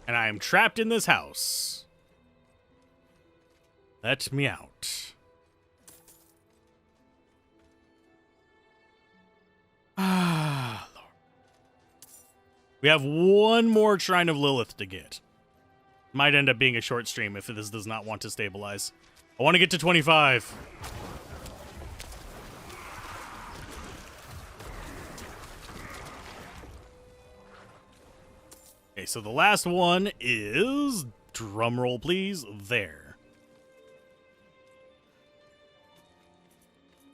And I am trapped in this house. Let me out. Ah, Lord. We have one more Shrine of Lilith to get. Might end up being a short stream if this does not want to stabilize. I want to get to 25. Okay, so the last one is, drumroll please, there.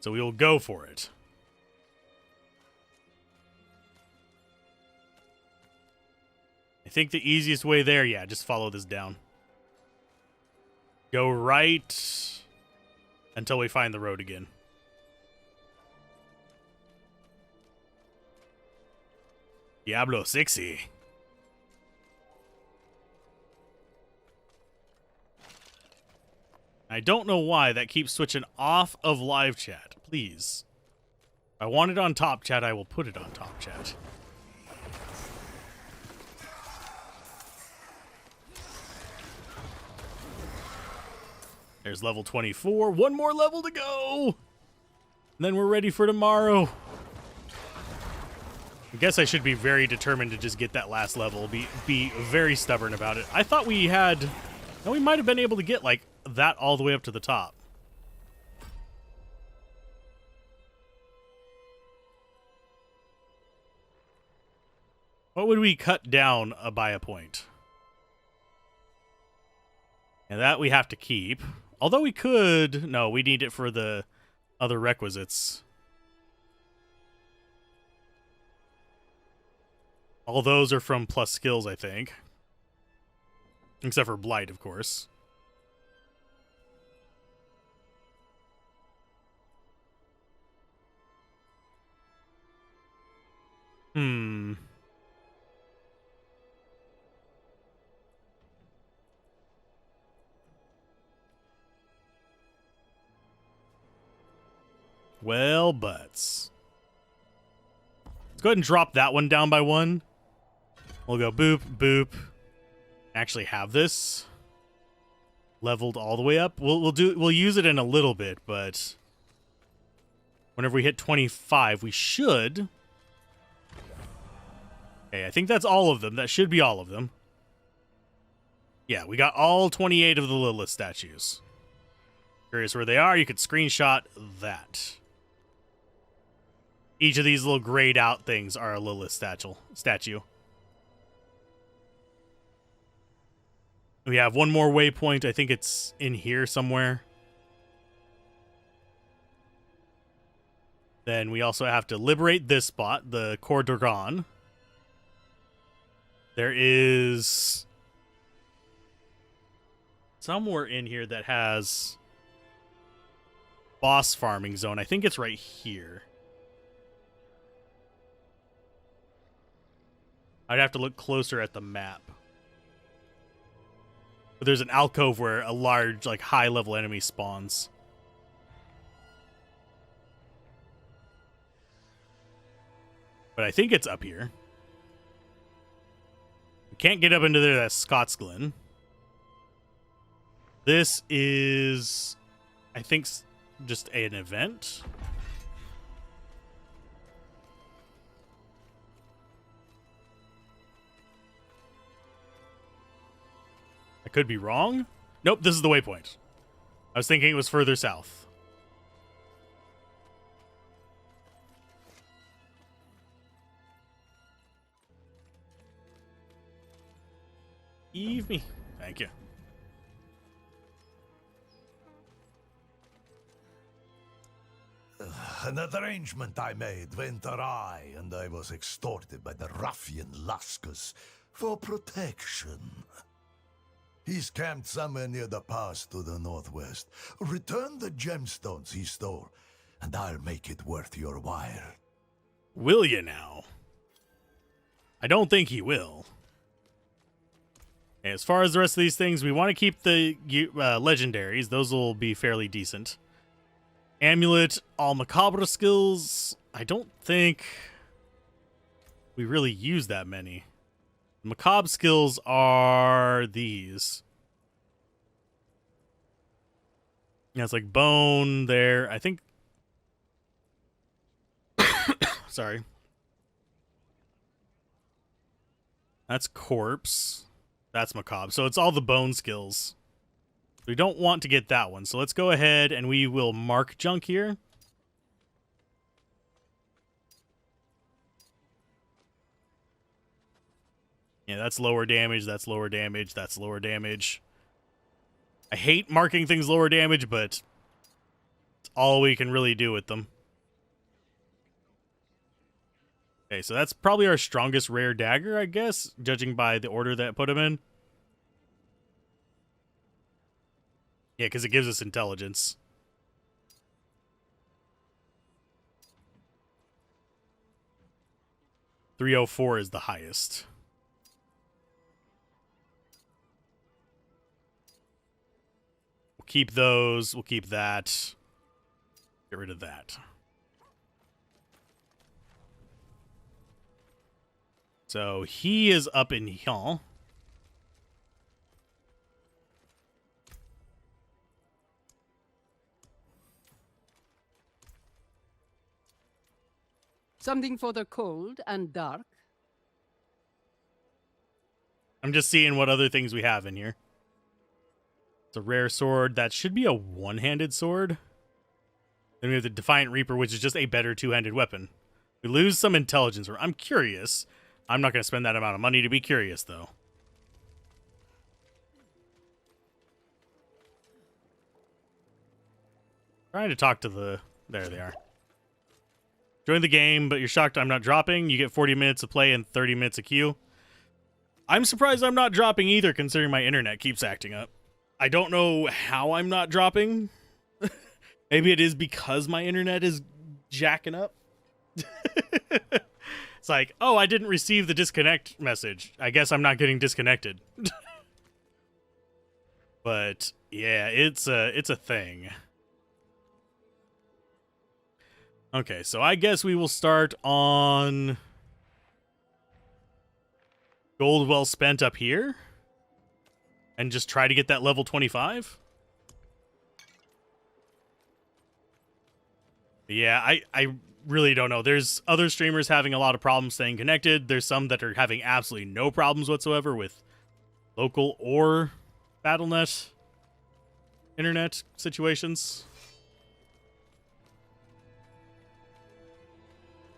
So we will go for it. I think the easiest way there, yeah, just follow this down. Go right until we find the road again. Diablo 60. I don't know why that keeps switching off of live chat. Please. If I want it on top chat, I will put it on top chat. There's level 24. One more level to go. And then we're ready for tomorrow. I guess I should be very determined to just get that last level. Be very stubborn about it. I thought we had... No, we might have been able to get, like, that all the way up to the top. What would we cut down by a point? And that we have to keep. Although we could... No, we need it for the other requisites. All those are from plus skills, I think. Except for Blight, of course. Well, butts. Let's go ahead and drop that one down by one. We'll go boop, boop. Actually have this leveled all the way up. We'll use it in a little bit, but whenever we hit 25, we should. Okay, I think that's all of them. That should be all of them. Yeah, we got all 28 of the Lilith statues. Curious where they are, you could screenshot that. Each of these little grayed out things are a Lilith statue. We have one more waypoint. I think it's in here somewhere. Then we also have to liberate this spot, the Cor Dragon. There is somewhere in here that has boss farming zone. I think it's right here. I'd have to look closer at the map. But there's an alcove where a large, like, high-level enemy spawns. But I think it's up here. We can't get up into there. That's Scott's Glen. This is, I think, just an event. I could be wrong. Nope, this is the waypoint. I was thinking it was further south. Eve me. Thank you. An arrangement I made went awry, and I was extorted by the ruffian Laskus for protection. He's camped somewhere near the pass to the northwest. Return the gemstones he stole, and I'll make it worth your while. Will you now? I don't think he will. As far as the rest of these things, we want to keep the legendaries. Those will be fairly decent. Amulet, all macabre skills. I don't think we really use that many. Macabre skills are these. Yeah, it's like bone there. I think. Sorry. That's corpse. That's macabre. So it's all the bone skills. We don't want to get that one. So let's go ahead and we will mark junk here. Yeah, that's lower damage. That's lower damage. That's lower damage. I hate marking things lower damage, but it's all we can really do with them. Okay, so that's probably our strongest rare dagger, I guess, judging by the order that put him in. Yeah, because it gives us intelligence. .304 is the highest. We'll keep those. We'll keep that. Get rid of that. So he is up in here. Something for the cold and dark. I'm just seeing what other things we have in here. It's a rare sword. That should be a one-handed sword. Then we have the Defiant Reaper, which is just a better two-handed weapon. We lose some intelligence. I'm curious. I'm not going to spend that amount of money to be curious, though. Trying to talk to the... There they are. Join the game, but you're shocked I'm not dropping. You get 40 minutes of play and 30 minutes of queue. I'm surprised I'm not dropping either, considering my internet keeps acting up. I don't know how I'm not dropping. Maybe it is because my internet is jacking up. It's like, oh, I didn't receive the disconnect message. I guess I'm not getting disconnected. But yeah, it's a thing. Okay, so I guess we will start on gold well spent up here and just try to get that level 25. Yeah, I really don't know. There's other streamers having a lot of problems staying connected. There's some that are having absolutely no problems whatsoever with local or BattleNet internet situations.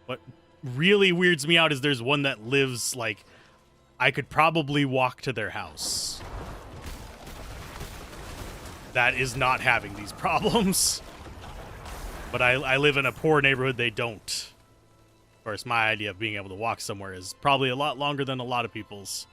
What really weirds me out is there's one that lives, like, I could probably walk to their house. That is not having these problems. But I live in a poor neighborhood, they don't. Of course, my idea of being able to walk somewhere is probably a lot longer than a lot of people's.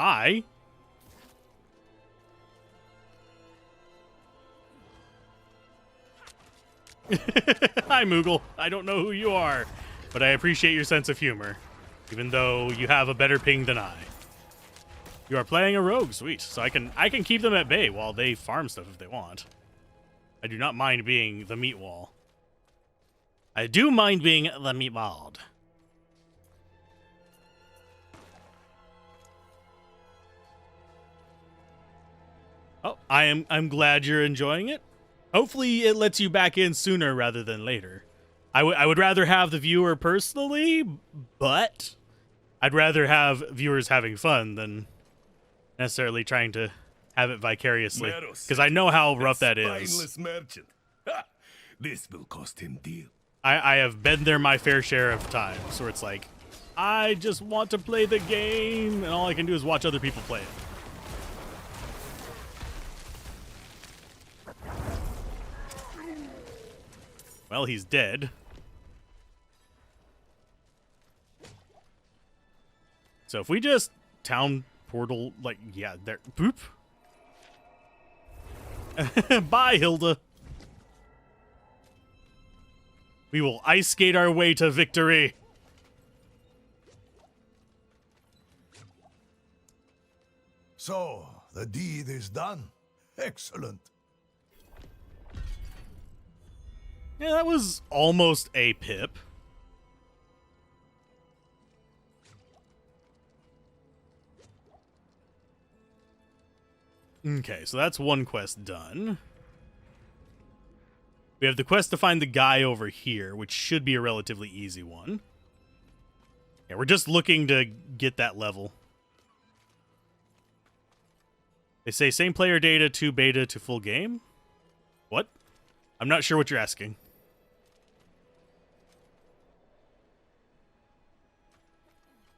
Hi. Hi, Moogle. I don't know who you are, but I appreciate your sense of humor, even though you have a better ping than I. You are playing a rogue, sweet. So I can keep them at bay while they farm stuff if they want. I do not mind being the meat wall. I do mind being the meatball. Oh, I'm glad you're enjoying it. Hopefully it lets you back in sooner rather than later. I would rather have the viewer personally, but I'd rather have viewers having fun than necessarily trying to have it vicariously, because I know how rough that is. Spineless merchant. Ha! This will cost him dear. I have been there my fair share of times where it's like, I just want to play the game, and all I can do is watch other people play it. Well, he's dead. So if we just town portal, like, yeah, there, boop. Bye, Hilda. We will ice skate our way to victory. So, the deed is done. Excellent. Yeah, that was almost a pip. Okay, so that's one quest done. We have the quest to find the guy over here, which should be a relatively easy one. Yeah, we're just looking to get that level. They say same player data to beta to full game? What? I'm not sure what you're asking.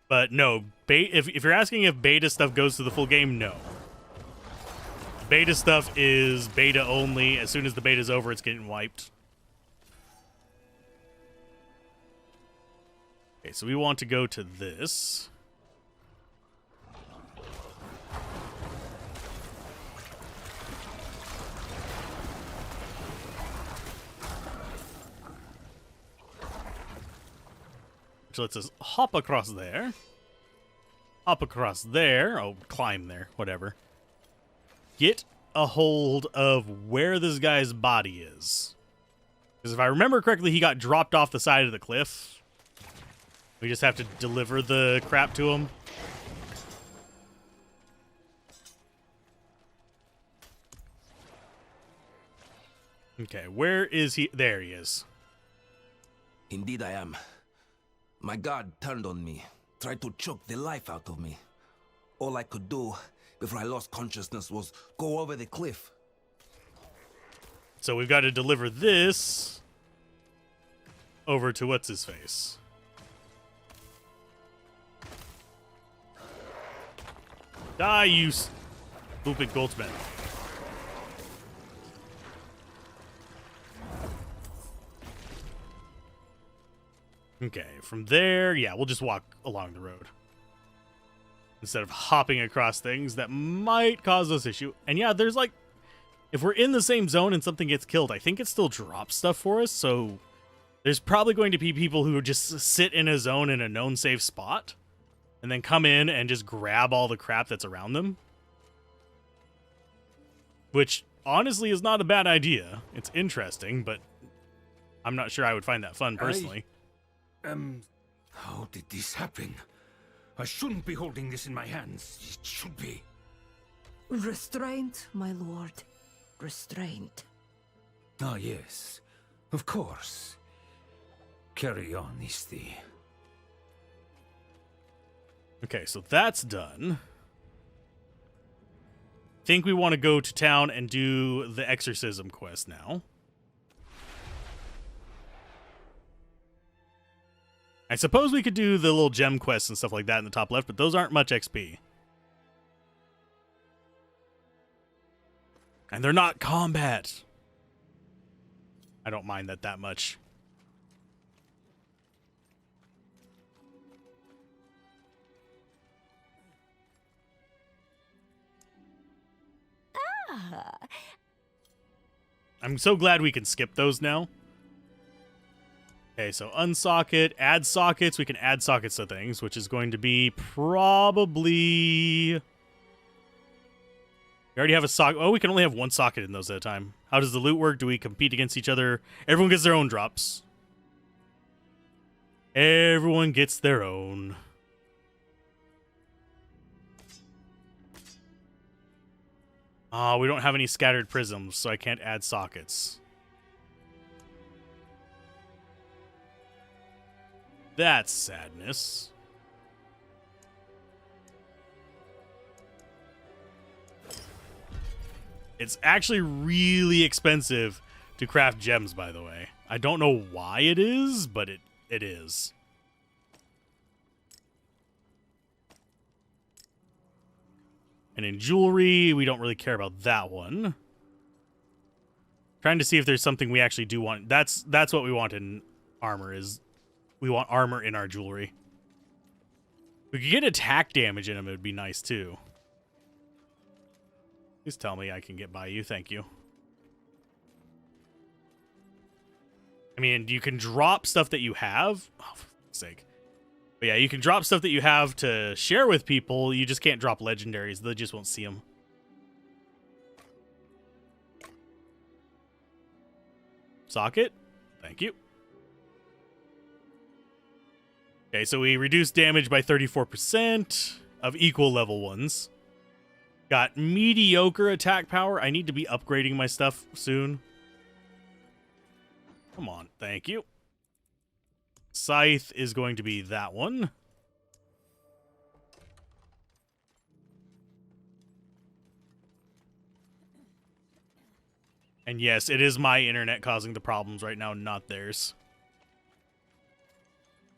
But no, if you're asking if beta stuff goes to the full game, no. Beta stuff is beta only. As soon as the beta's over, it's getting wiped. Okay, so we want to go to this. Which lets us hop across there. Hop across there. Oh, climb there. Whatever. Get a hold of where this guy's body is. Because if I remember correctly, he got dropped off the side of the cliff. We just have to deliver the crap to him. Okay, where is he? There he is. Indeed I am. My guard turned on me, tried to choke the life out of me. All I could do before I lost consciousness was go over the cliff. So we've got to deliver this over to what's-his-face. Die, you stupid goldsmith. Okay, from there, yeah, we'll just walk along the road. Instead of hopping across things that might cause us issue. And yeah, there's like, if we're in the same zone and something gets killed, I think it still drops stuff for us, so there's probably going to be people who just sit in a zone in a known safe spot and then come in and just grab all the crap that's around them. Which, honestly, is not a bad idea. It's interesting, but I'm not sure I would find that fun personally. How did this happen? I shouldn't be holding this in my hands. It should be. Restraint, my lord. Restraint. Ah, yes. Of course. Carry on, Isti. Okay, so that's done. Think we want to go to town and do the exorcism quest now. I suppose we could do the little gem quests and stuff like that in the top left, but those aren't much XP. And they're not combat. I don't mind that much. I'm so glad we can skip those now. Okay, so unsocket, add sockets. We can add sockets to things, which is going to be probably... We already have a socket. Oh, we can only have one socket in those at a time. How does the loot work? Do we compete against each other? Everyone gets their own drops. Everyone gets their own. We don't have any scattered prisms, so I can't add sockets. That's sadness. It's actually really expensive to craft gems, by the way. I don't know why it is, but it is. And in jewelry, we don't really care about that one. Trying to see if there's something we actually do want. That's what we want in armor, is we want armor in our jewelry. If we could get attack damage in them, it would be nice too. Please tell me I can get by you. Thank you. I mean, you can drop stuff that you have. Oh, for fuck's sake. But yeah, you can drop stuff that you have to share with people. You just can't drop legendaries. They just won't see them. Socket. Thank you. Okay, so we reduced damage by 34% of equal level ones. Got mediocre attack power. I need to be upgrading my stuff soon. Come on. Thank you. Scythe is going to be that one. And yes, it is my internet causing the problems right now, not theirs.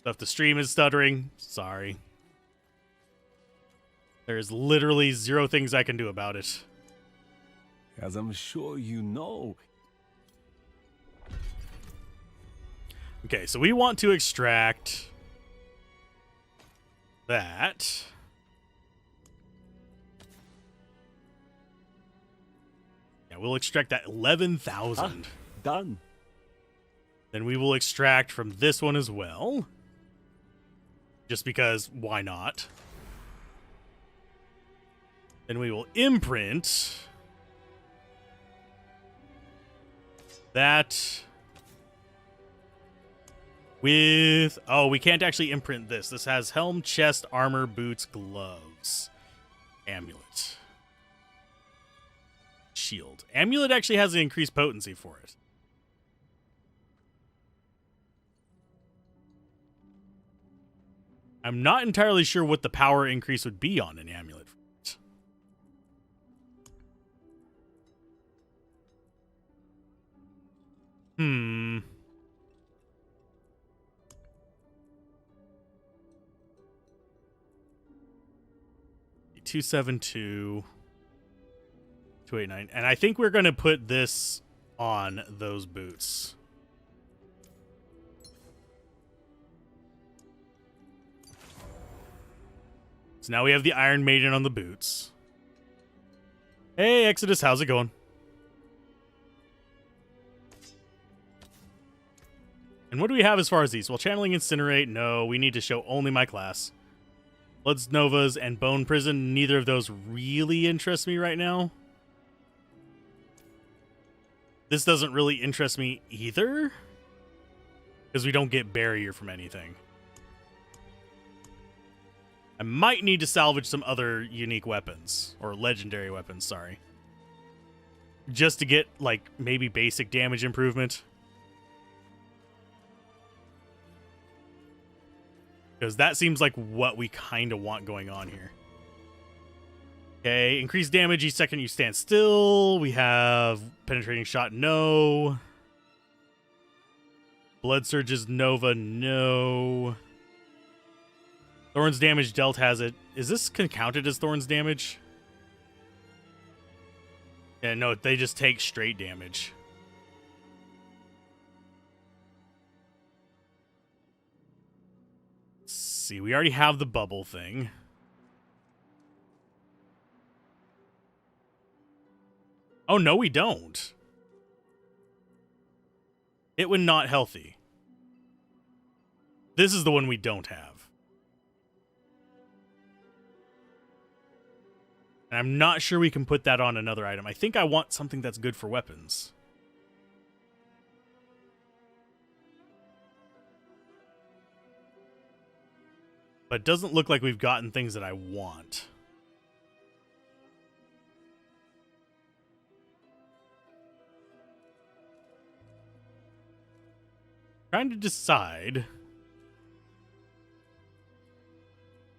So if the stream is stuttering, sorry. There's literally zero things I can do about it. As I'm sure you know. Okay, so we want to extract that. Yeah, we'll extract that 11,000. Done. Then we will extract from this one as well. Just because, why not? Then we will imprint that with... Oh, we can't actually imprint this. This has helm, chest, armor, boots, gloves, amulet, shield. Amulet actually has an increased potency for it. I'm not entirely sure what the power increase would be on an amulet. Hmm. 272, 289, and I think we're gonna put this on those boots. So now we have the Iron Maiden on the boots. Hey, Exodus, how's it going? And what do we have as far as these? Well, Channeling Incinerate, no. We need to show only my class. Bloods Novas and Bone Prison, neither of those really interest me right now. This doesn't really interest me either, because we don't get Barrier from anything. I might need to salvage some other unique weapons, or legendary weapons, sorry. Just to get, like, maybe basic damage improvement. Because that seems like what we kind of want going on here. Okay, increased damage each second you stand still. We have penetrating shot, no. Blood surges, Nova, no. Thorns damage dealt has it. Is this counted as Thorns damage? Yeah, no, they just take straight damage. Let's see, we already have the bubble thing. Oh, no, we don't. It when not healthy. This is the one we don't have. And I'm not sure we can put that on another item. I think I want something that's good for weapons. But it doesn't look like we've gotten things that I want. Trying to decide.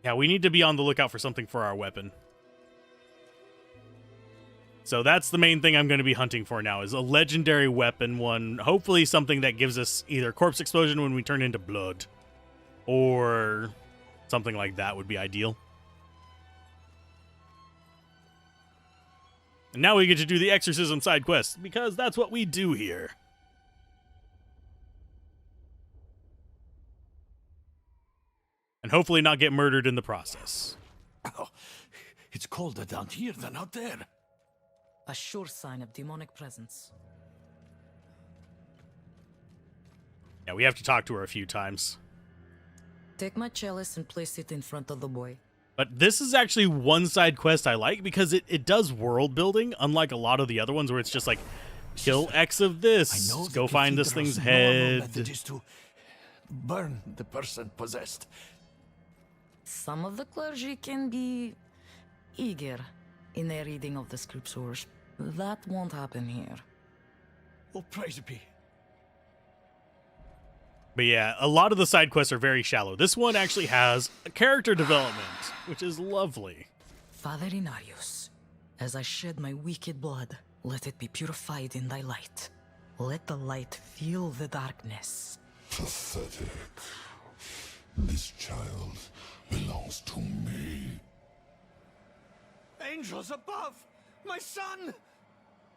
Yeah, we need to be on the lookout for something for our weapon. So that's the main thing I'm going to be hunting for now, is a legendary weapon one. Hopefully something that gives us either corpse explosion when we turn into blood, or something like that would be ideal. And now we get to do the exorcism side quest, because that's what we do here. And hopefully not get murdered in the process. Oh, it's colder down here than out there. A sure sign of demonic presence. Yeah, we have to talk to her a few times. Take my chalice and place it in front of the boy. But this is actually one side quest I like, because it does world building, unlike a lot of the other ones where it's just like, kill X of this, go find this thing's head. Method is to burn the person possessed. Some of the clergy can be eager in their reading of the scriptures. That won't happen here. Oh, praise be. But yeah, a lot of the side quests are very shallow. This one actually has a character development, which is lovely. Father Inarius, as I shed my wicked blood, let it be purified in thy light. Let the light feel the darkness. Pathetic. This child belongs to me. Angels above! My son!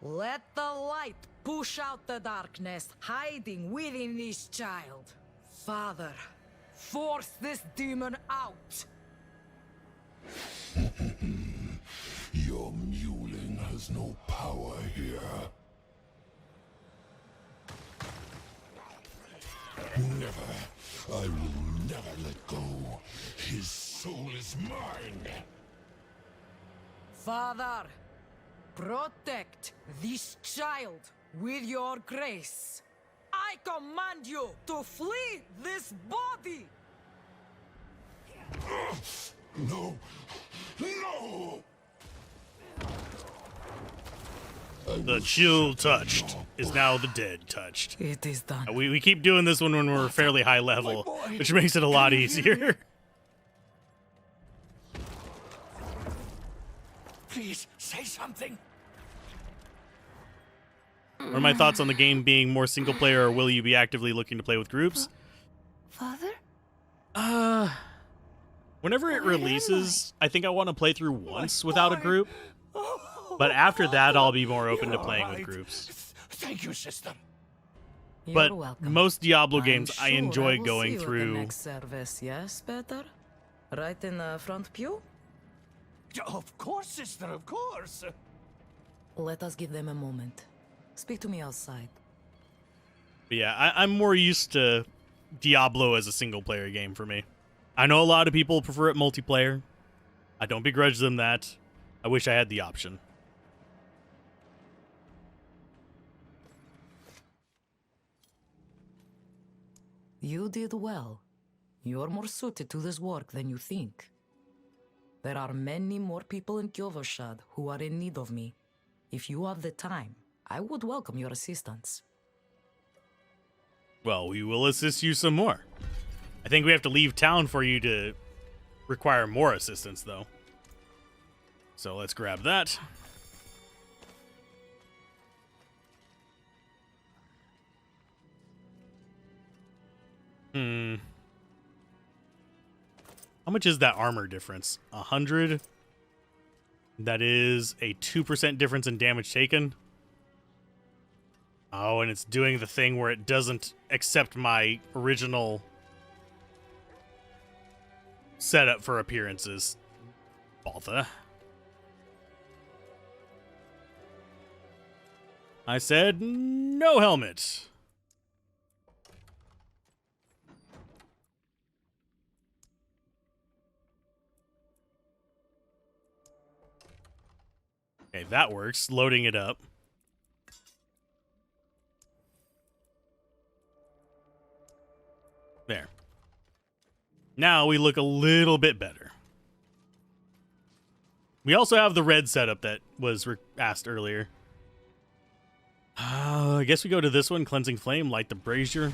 Let the light push out the darkness hiding within this child. Father, force this demon out. Your mewling has no power here. Never. I will never let go. His soul is mine. Father, protect this child with your grace. I command you to flee this body. No. No! The chill touched is now the dead touched. It is done. We keep doing this one when we're fairly high level, which makes it a lot easier. Please, say something. What are my thoughts on the game being more single player, or will you be actively looking to play with groups? Father? Whenever it releases, I think I want to play through once without a group. But after that, I'll be more open to playing with groups. Thank you, sister. But You're welcome. most Diablo I'm games, I sure enjoy will going see you at through. the next service, yes, Peter? Right in the front pew? Of course, sister, of course. Let us give them a moment. Speak to me outside. But yeah, I'm more used to Diablo as a single player game for me. I know a lot of people prefer it multiplayer. I don't begrudge them that. I wish I had the option. You did well. You're more suited to this work than you think. There are many more people in Kyovoshad who are in need of me. If you have the time, I would welcome your assistance. Well, we will assist you some more. I think we have to leave town for you to require more assistance, though. So let's grab that. How much is that armor difference? 100? That is a 2% difference in damage taken. Oh, and it's doing the thing where it doesn't accept my original setup for appearances. Baltha. I said no helmet. Okay, that works. Loading it up. There. Now we look a little bit better. We also have the red setup that was asked earlier. I guess we go to this one, Cleansing Flame, light the brazier.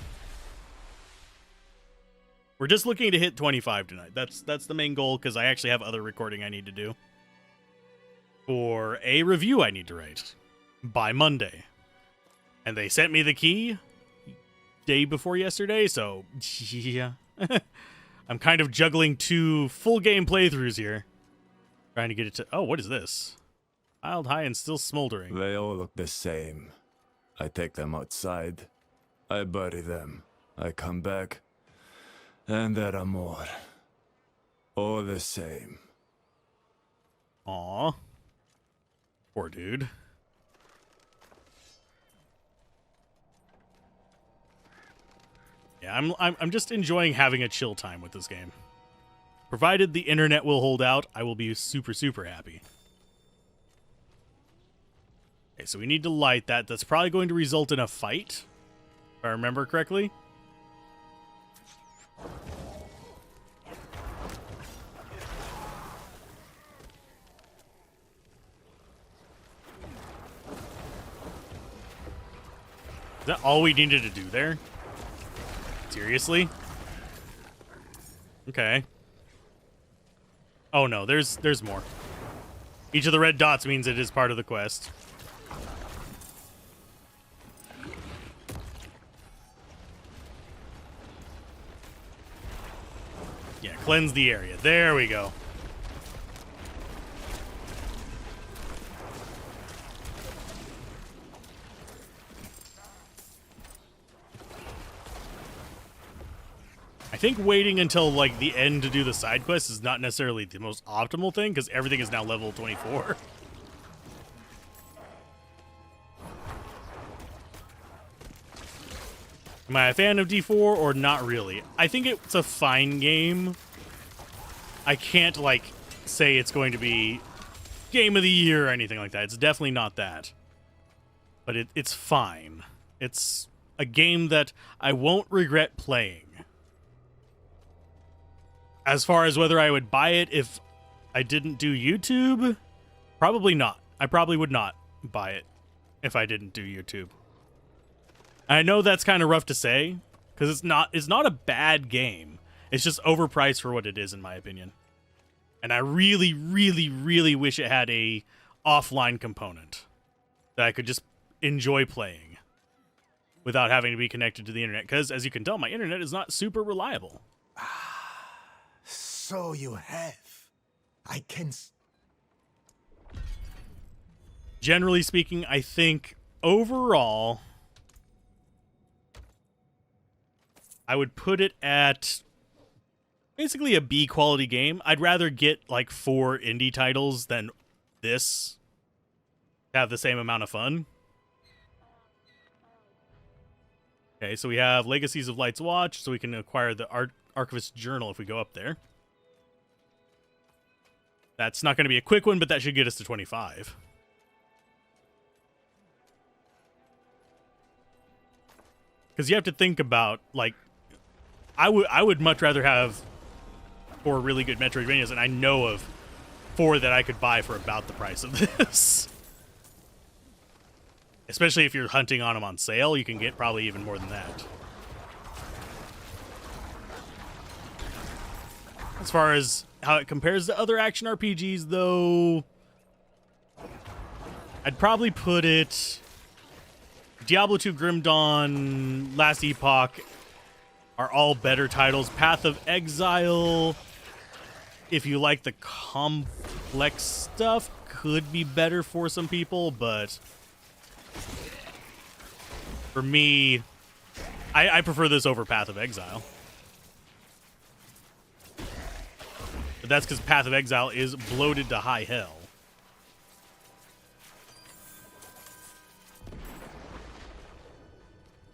We're just looking to hit 25 tonight. That's the main goal, because I actually have other recording I need to do. For a review I need to write by Monday. And they sent me the key day before yesterday, so yeah. I'm kind of juggling 2 full game playthroughs here. Trying to get it to... Oh, what is this? Piled high and still smoldering. They all look the same. I take them outside. I bury them. I come back. And there are more. All the same. Aw. Poor dude. Yeah, I'm just enjoying having a chill time with this game. Provided the internet will hold out, I will be super, super happy. Okay, so we need to light that. That's probably going to result in a fight, if I remember correctly. Is that all we needed to do there? Seriously? Okay. Oh no, there's more. Each of the red dots means it is part of the quest. Yeah, cleanse the area. There we go. I think waiting until, like, the end to do the side quest is not necessarily the most optimal thing, because everything is now level 24. Am I a fan of D4 or not really? I think it's a fine game. I can't, like, say it's going to be game of the year or anything like that. It's definitely not that. But it's fine. It's a game that I won't regret playing. As far as whether I would buy it if I didn't do YouTube, probably not. I probably would not buy it if I didn't do YouTube. I know that's kind of rough to say, because it's not a bad game. It's just overpriced for what it is, in my opinion. And I really, really, really wish it had a offline component that I could just enjoy playing without having to be connected to the internet. Because, as you can tell, my internet is not super reliable. So you have. I can... Generally speaking, I think overall, I would put it at basically a B quality game. I'd rather get like 4 indie titles than this to have the same amount of fun. Okay, so we have Legacies of Light's Watch, so we can acquire the Archivist's Journal if we go up there. That's not going to be a quick one, but that should get us to 25. Because you have to think about, like, I would much rather have 4 really good Metroidvanias, and I know of 4 that I could buy for about the price of this. Especially if you're hunting on them on sale, you can get probably even more than that. As far as how it compares to other action RPGs, though, I'd probably put it... Diablo 2, Grim Dawn, Last Epoch are all better titles. Path of Exile, if you like the complex stuff, could be better for some people, but for me, I prefer this over Path of Exile. But that's because Path of Exile is bloated to high hell.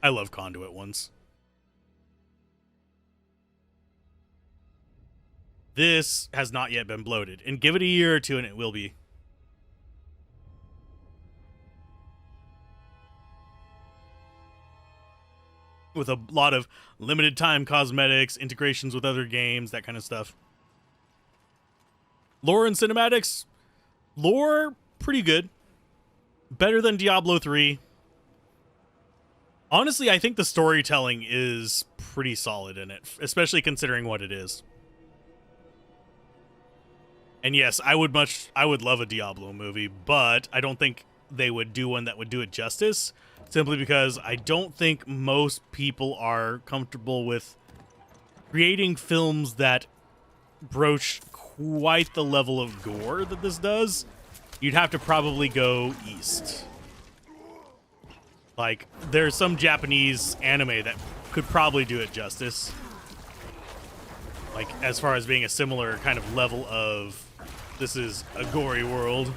I love conduit ones. This has not yet been bloated, and give it a year or two and it will be. With a lot of limited time cosmetics, integrations with other games, that kind of stuff. Lore and cinematics. Lore, pretty good. Better than Diablo 3. Honestly, I think the storytelling is pretty solid in it, especially considering what it is. And yes, I would love a Diablo movie, but I don't think they would do one that would do it justice. Simply because I don't think most people are comfortable with creating films that broach quite the level of gore that this does. You'd have to probably go east. Like, there's some Japanese anime that could probably do it justice. Like, as far as being a similar kind of level of, this is a gory world.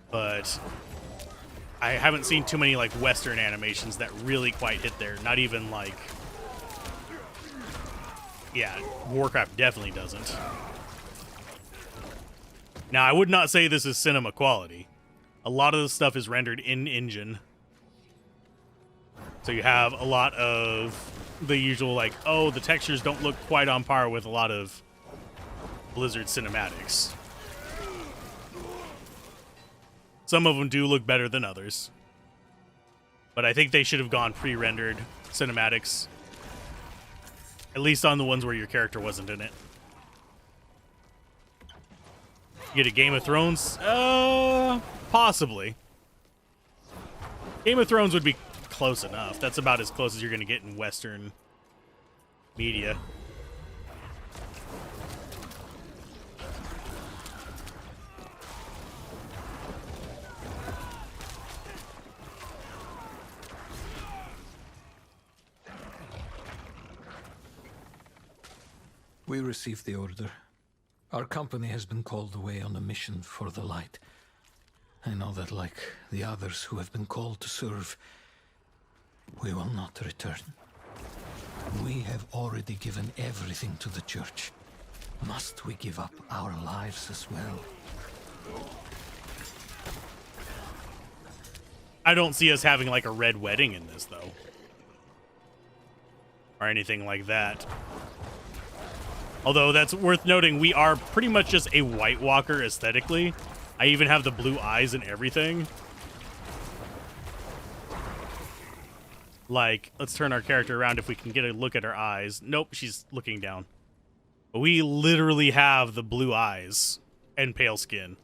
But I haven't seen too many like Western animations that really quite hit there. Not even like, yeah, Warcraft definitely doesn't. Now, I would not say this is cinema quality. A lot of the stuff is rendered in engine. So you have a lot of the usual like, oh, the textures don't look quite on par with a lot of Blizzard cinematics. Some of them do look better than others. But I think they should have gone pre-rendered cinematics. At least on the ones where your character wasn't in it. You get a Game of Thrones? Possibly. Game of Thrones would be close enough. That's about as close as you're going to get in Western media. We received the order. Our company has been called away on a mission for the light. I know that, like the others who have been called to serve, we will not return. We have already given everything to the church. Must we give up our lives as well? I don't see us having like a red wedding in this, though. Or anything like that. Although that's worth noting, we are pretty much just a White Walker aesthetically. I even have the blue eyes and everything. Like, let's turn our character around if we can get a look at her eyes. Nope, she's looking down. But we literally have the blue eyes and pale skin.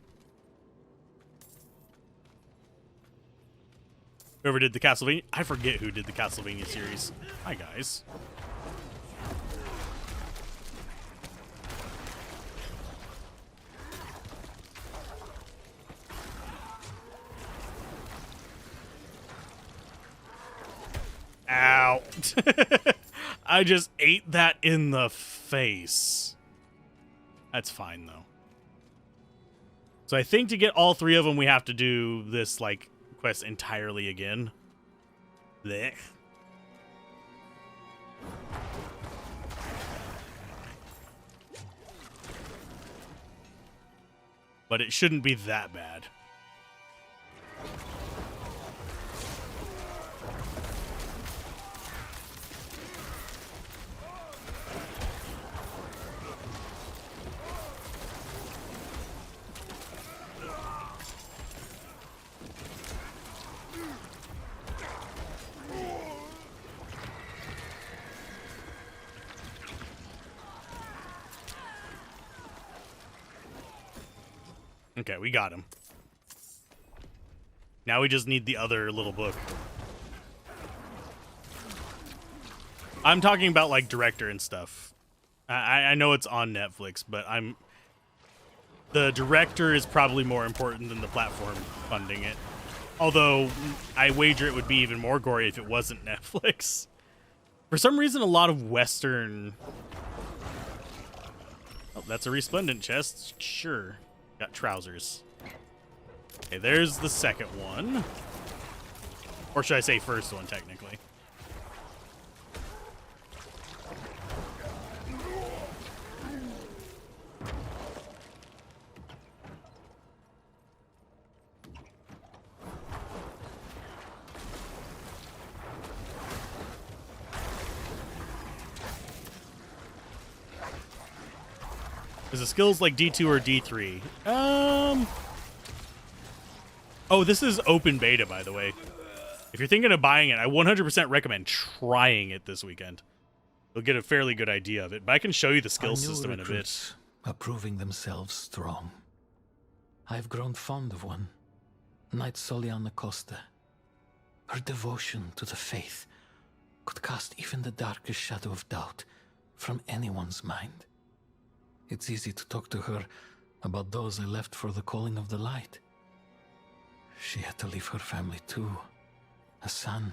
Whoever did the Castlevania... I forget who did the Castlevania series. Hi, guys. Ow. I just ate that in the face. That's fine, though. So I think to get all three of them, we have to do this, like, quest entirely again. Blech. But it shouldn't be that bad. Okay, we got him. Now we just need the other little book. I'm talking about, like, director and stuff. I know it's on Netflix, but the director is probably more important than the platform funding it. Although, I wager it would be even more gory if it wasn't Netflix. For some reason, a lot of Western... Oh, that's a resplendent chest. Sure. Got trousers. Okay, there's the second one. Or should I say first one, technically? Is the skills like D2 or D3? Oh, this is open beta, by the way. If you're thinking of buying it, I 100% recommend trying it this weekend. You'll get a fairly good idea of it. But I can show you the skill system in a bit. Are proving themselves strong. I've grown fond of one, Knight Soliana Costa. Her devotion to the faith could cast even the darkest shadow of doubt from anyone's mind. It's easy to talk to her about those I left for the calling of the light. She had to leave her family too. A son.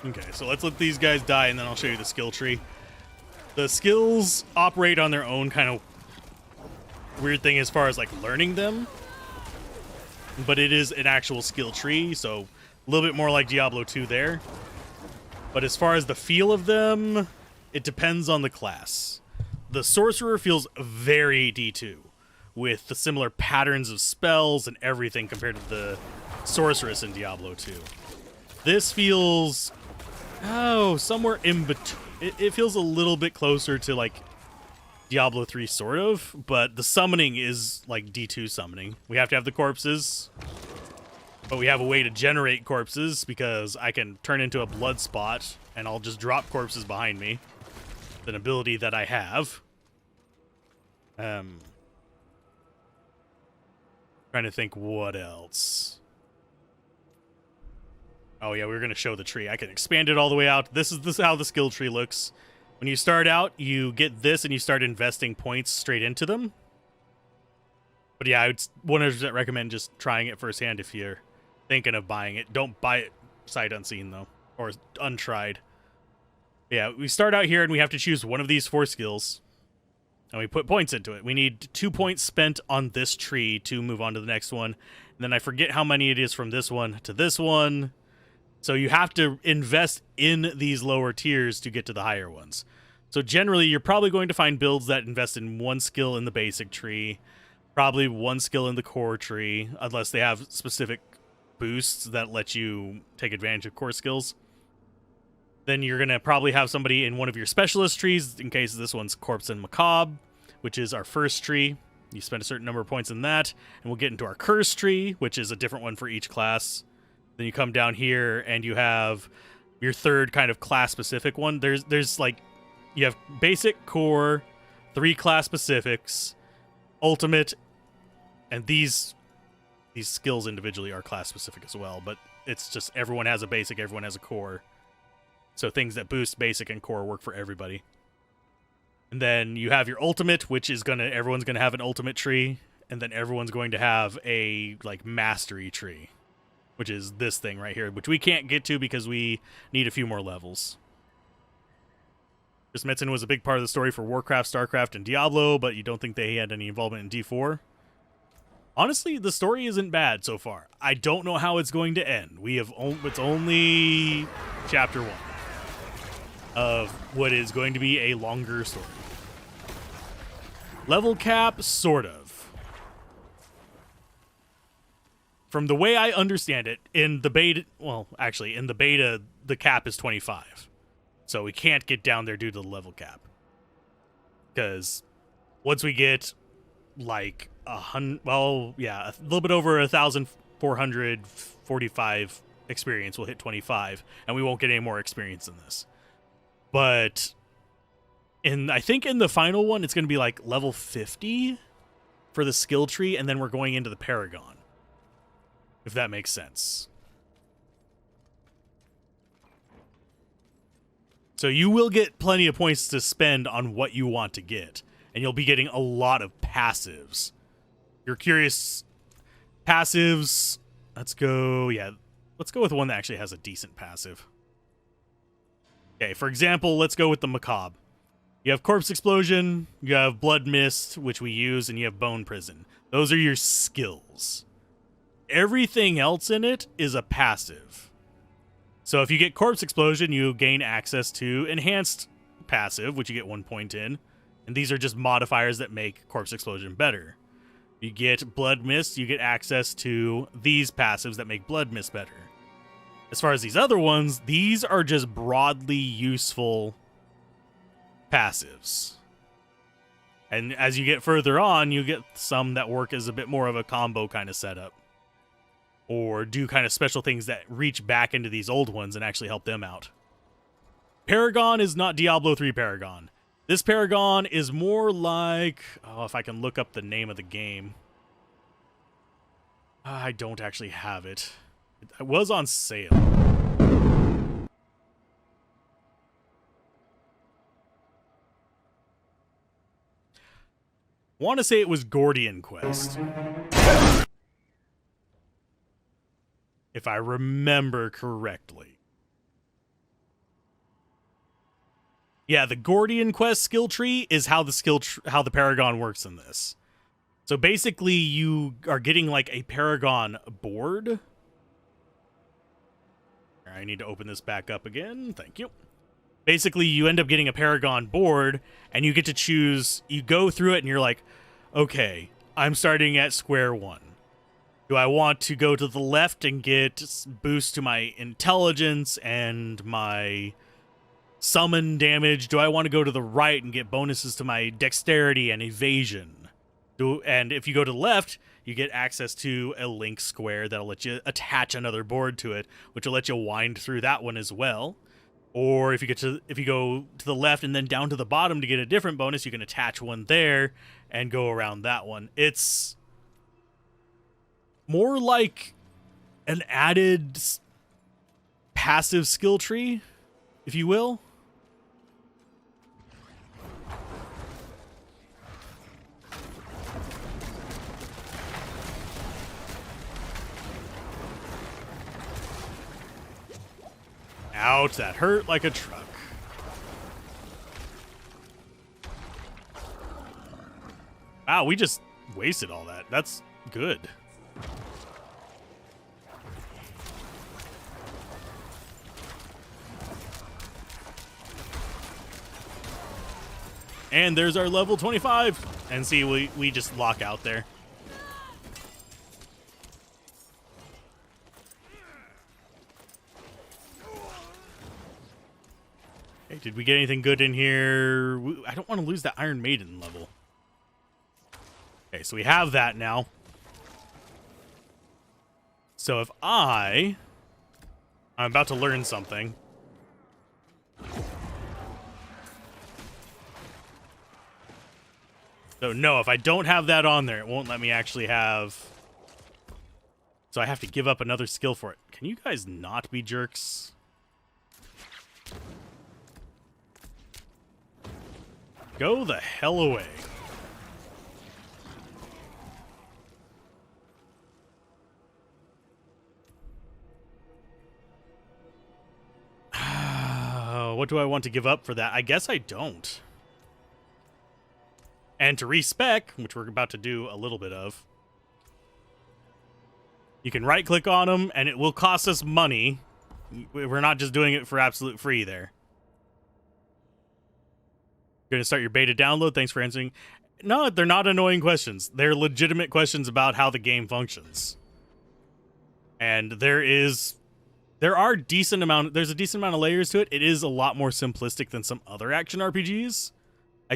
Okay, so let's let these guys die, and then I'll show you the skill tree. The skills operate on their own kind of weird thing as far as, like, learning them. But it is an actual skill tree, so a little bit more like Diablo 2 there. But as far as the feel of them, it depends on the class. The Sorcerer feels very D2, with the similar patterns of spells and everything compared to the Sorceress in Diablo 2. This feels, somewhere in between. It feels a little bit closer to, like, Diablo 3, sort of, but the summoning is like D2 summoning. We have to have the corpses, but we have a way to generate corpses because I can turn into a blood spot and I'll just drop corpses behind me. It's an ability that I have. Trying to think what else. Oh yeah, we were going to show the tree. I can expand it all the way out. This is how the skill tree looks. When you start out, you get this and you start investing points straight into them. But yeah, I would 100% recommend just trying it firsthand if you're thinking of buying it. Don't buy it sight unseen, though, or untried. Yeah, we start out here and we have to choose one of these 4 skills. And we put points into it. We need 2 points spent on this tree to move on to the next one. And then I forget how many it is from this one to this one. So you have to invest in these lower tiers to get to the higher ones. So generally, you're probably going to find builds that invest in 1 skill in the basic tree, probably 1 skill in the core tree, unless they have specific boosts that let you take advantage of core skills. Then you're going to probably have somebody in one of your specialist trees, in case this one's Corpse and Macabre, which is our first tree. You spend a certain number of points in that, and we'll get into our Curse tree, which is a different one for each class. Then you come down here, and you have your third kind of class-specific one. There's like, you have basic, core, 3 class-specifics, ultimate, and these skills individually are class-specific as well, but it's just everyone has a basic, everyone has a core. So things that boost basic and core work for everybody. And then you have your ultimate, which is everyone's gonna have an ultimate tree, and then everyone's going to have a like mastery tree, which is this thing right here, which we can't get to because we need a few more levels. Chris Metzen was a big part of the story for Warcraft, StarCraft, and Diablo, but you don't think they had any involvement in D4? Honestly, the story isn't bad so far. I don't know how it's going to end. It's only chapter 1 of what is going to be a longer story. Level cap, sort of. From the way I understand it, in the beta, the cap is 25. So we can't get down there due to the level cap. Because once we get like a little bit over 1,445 experience, we'll hit 25, and we won't get any more experience than this. But I think in the final one, it's going to be like level 50 for the skill tree, and then we're going into the Paragon. If that makes sense. So you will get plenty of points to spend on what you want to get, and you'll be getting a lot of passives. You're curious, passives, let's go with one that actually has a decent passive. Okay, for example, let's go with the Macabre. You have Corpse Explosion, you have Blood Mist, which we use, and you have Bone Prison. Those are your skills. everything else in it is a passive. So if you get Corpse Explosion, you gain access to Enhanced Passive, which you get 1 point in. And these are just modifiers that make Corpse Explosion better. You get Blood Mist, you get access to these passives that make Blood Mist better. As far as these other ones, these are just broadly useful passives. And as you get further on, you get some that work as a bit more of a combo kind of setup. Or do kind of special things that reach back into these old ones and actually help them out. Paragon is not Diablo 3 Paragon. This Paragon is more like... Oh, if I can look up the name of the game. I don't actually have it. It was on sale. Want to say it was Gordian Quest. If I remember correctly. Yeah, the Gordian Quest skill tree is how the how the Paragon works in this. So basically, you are getting like a Paragon board. I need to open this back up again. Thank you. Basically, you end up getting a Paragon board, and you get to choose. You go through it, and you're like, okay, I'm starting at square one. Do I want to go to the left and get boost to my intelligence and my summon damage? Do I want to go to the right and get bonuses to my dexterity and evasion? And if you go to the left, you get access to a link square that'll let you attach another board to it, which will let you wind through that one as well. Or if you go to the left and then down to the bottom to get a different bonus, you can attach one there and go around that one. It's more like an added passive skill tree, if you will. Ouch, that hurt like a truck. Wow, we just wasted all that. That's good. And there's our level 25. And see, we just lock out there. Hey, did we get anything good in here? I don't want to lose that Iron Maiden level. Okay, so we have that now. So if I'm about to learn something. So no, if I don't have that on there, it won't let me actually have... So I have to give up another skill for it. Can you guys not be jerks? Go the hell away. What do I want to give up for that? I guess I don't. And to respec, which we're about to do a little bit of, you can right-click on them, and it will cost us money. We're not just doing it for absolute free there. You're going to start your beta download. Thanks for answering. No, they're not annoying questions. They're legitimate questions about how the game functions. And there's a decent amount of layers to it. It is a lot more simplistic than some other action RPGs. I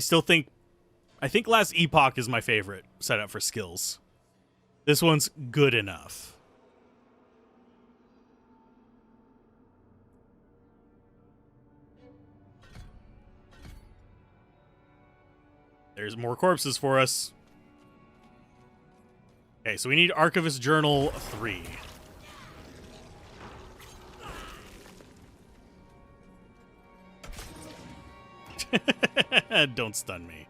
think Last Epoch is my favorite setup for skills. This one's good enough. There's more corpses for us. Okay, so we need Archivist Journal 3. Don't stun me.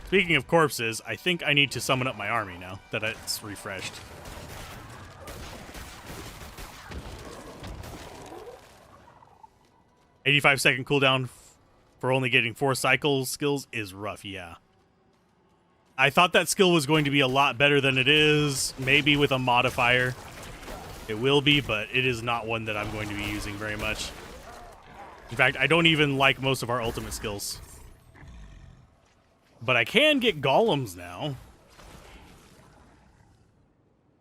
Speaking of corpses, I think I need to summon up my army now that it's refreshed. $85-second cooldown for only getting 4 cycle skills is rough, yeah. I thought that skill was going to be a lot better than it is. Maybe with a modifier. It will be, but it is not one that I'm going to be using very much. In fact, I don't even like most of our ultimate skills. But I can get golems now.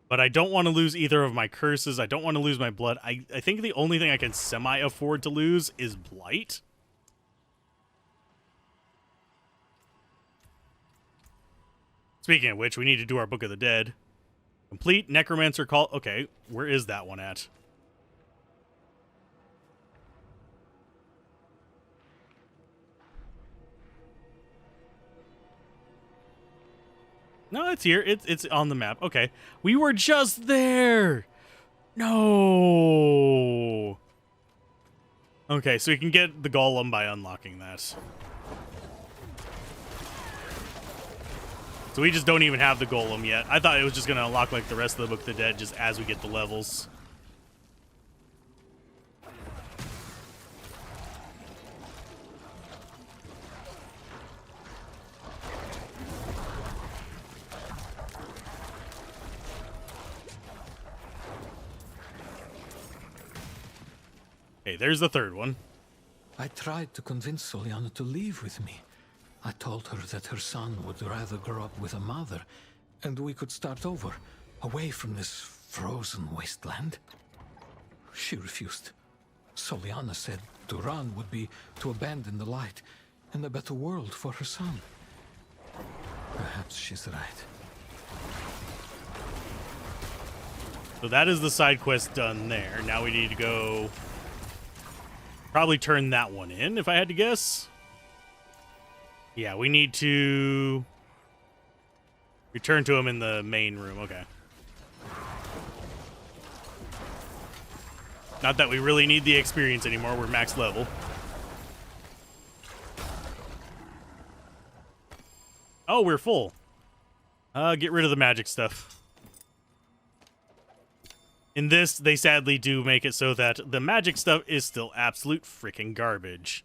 But I don't want to lose either of my curses. I don't want to lose my blood. I think the only thing I can semi-afford to lose is blight. Speaking of which, we need to do our Book of the Dead. Complete Necromancer Call. Okay, where is that one at? No, it's here. It's on the map. Okay. We were just there. No. Okay, so we can get the golem by unlocking that. So we just don't even have the golem yet. I thought it was just going to unlock like the rest of the Book of the Dead just as we get the levels. Okay, there's the third one. I tried to convince Soliana to leave with me. I told her that her son would rather grow up with a mother, and we could start over, away from this frozen wasteland. She refused. Soliana said to run would be to abandon the light and a better world for her son. Perhaps she's right. So that is the side quest done there. Now we need to go... probably turn that one in, if I had to guess. Yeah, we need to return to him in the main room. Okay. Not that we really need the experience anymore. We're max level. Oh, we're full. Get rid of the magic stuff. In this, they sadly do make it so that the magic stuff is still absolute freaking garbage.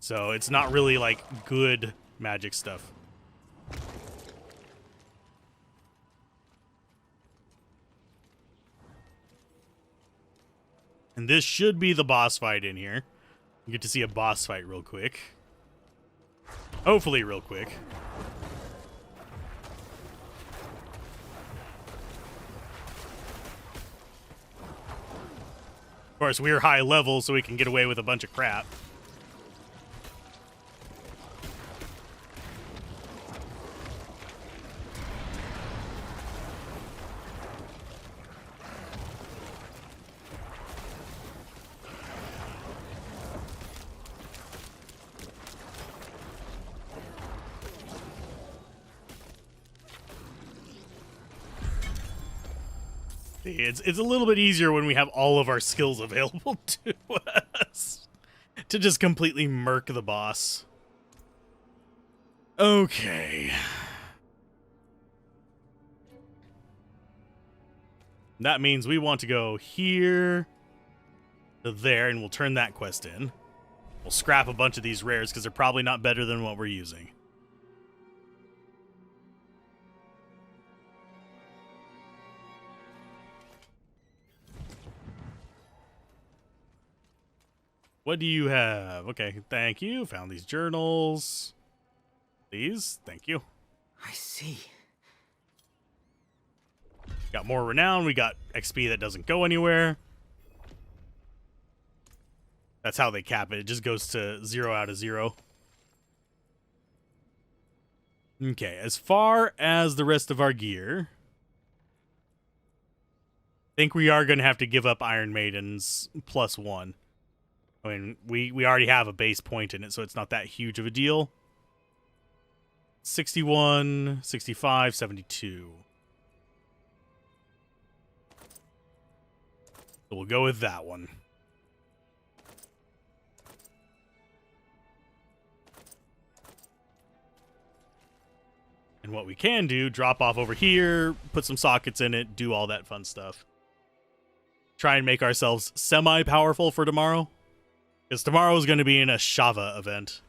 So it's not really like good magic stuff. And this should be the boss fight in here. You get to see a boss fight real quick. Hopefully real quick. Of course, we're high level, so we can get away with a bunch of crap. It's a little bit easier when we have all of our skills available to us to just completely murk the boss. Okay. That means we want to go here to there, and we'll turn that quest in. We'll scrap a bunch of these rares because they're probably not better than what we're using. What do you have? Okay, thank you. Found these journals. These, thank you. I see. Got more renown. We got XP that doesn't go anywhere. That's how they cap it. It just goes to 0 out of 0. Okay, as far as the rest of our gear, I think we are going to have to give up Iron Maiden's +1. I mean, we already have a base point in it, so it's not that huge of a deal. 61, 65, 72. So we'll go with that one. And what we can do, drop off over here, put some sockets in it, do all that fun stuff. try and make ourselves semi-powerful for tomorrow. Because tomorrow is going to be in a Shava event.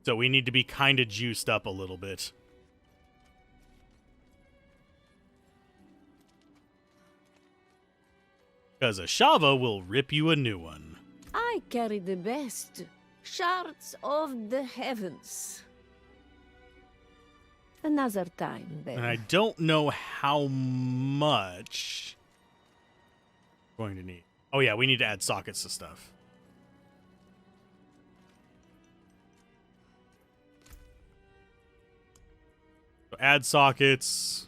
So we need to be kind of juiced up a little bit. Because a Shava will rip you a new one. I carry the best shards of the heavens. Another time, then. And I don't know how much we're going to need. Oh yeah, we need to add sockets to stuff. So add sockets.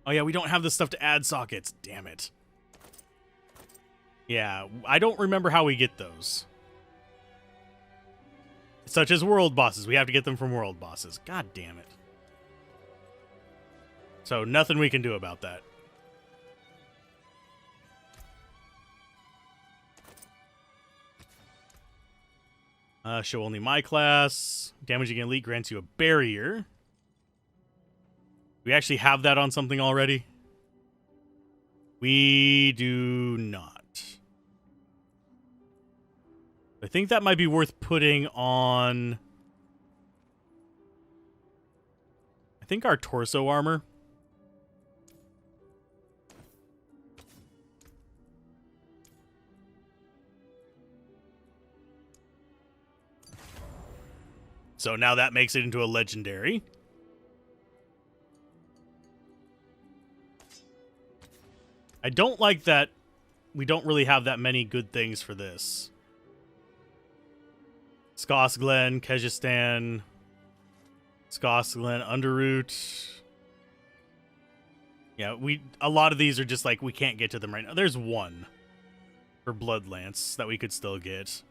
Oh yeah, we don't have the stuff to add sockets. Damn it. Yeah, I don't remember how we get those. Such as world bosses. We have to get them from world bosses. God damn it. So nothing we can do about that. Show only my class. Damaging elite grants you a barrier. We actually have that on something already. We do not. I think that might be worth putting on, I think, our torso armor. So now that makes it into a legendary. I don't like that we don't really have that many good things for this. Skosglen, Kejistan, Skosglen, Underroot. Yeah, a lot of these are just like we can't get to them right now. There's one for Bloodlance that we could still get.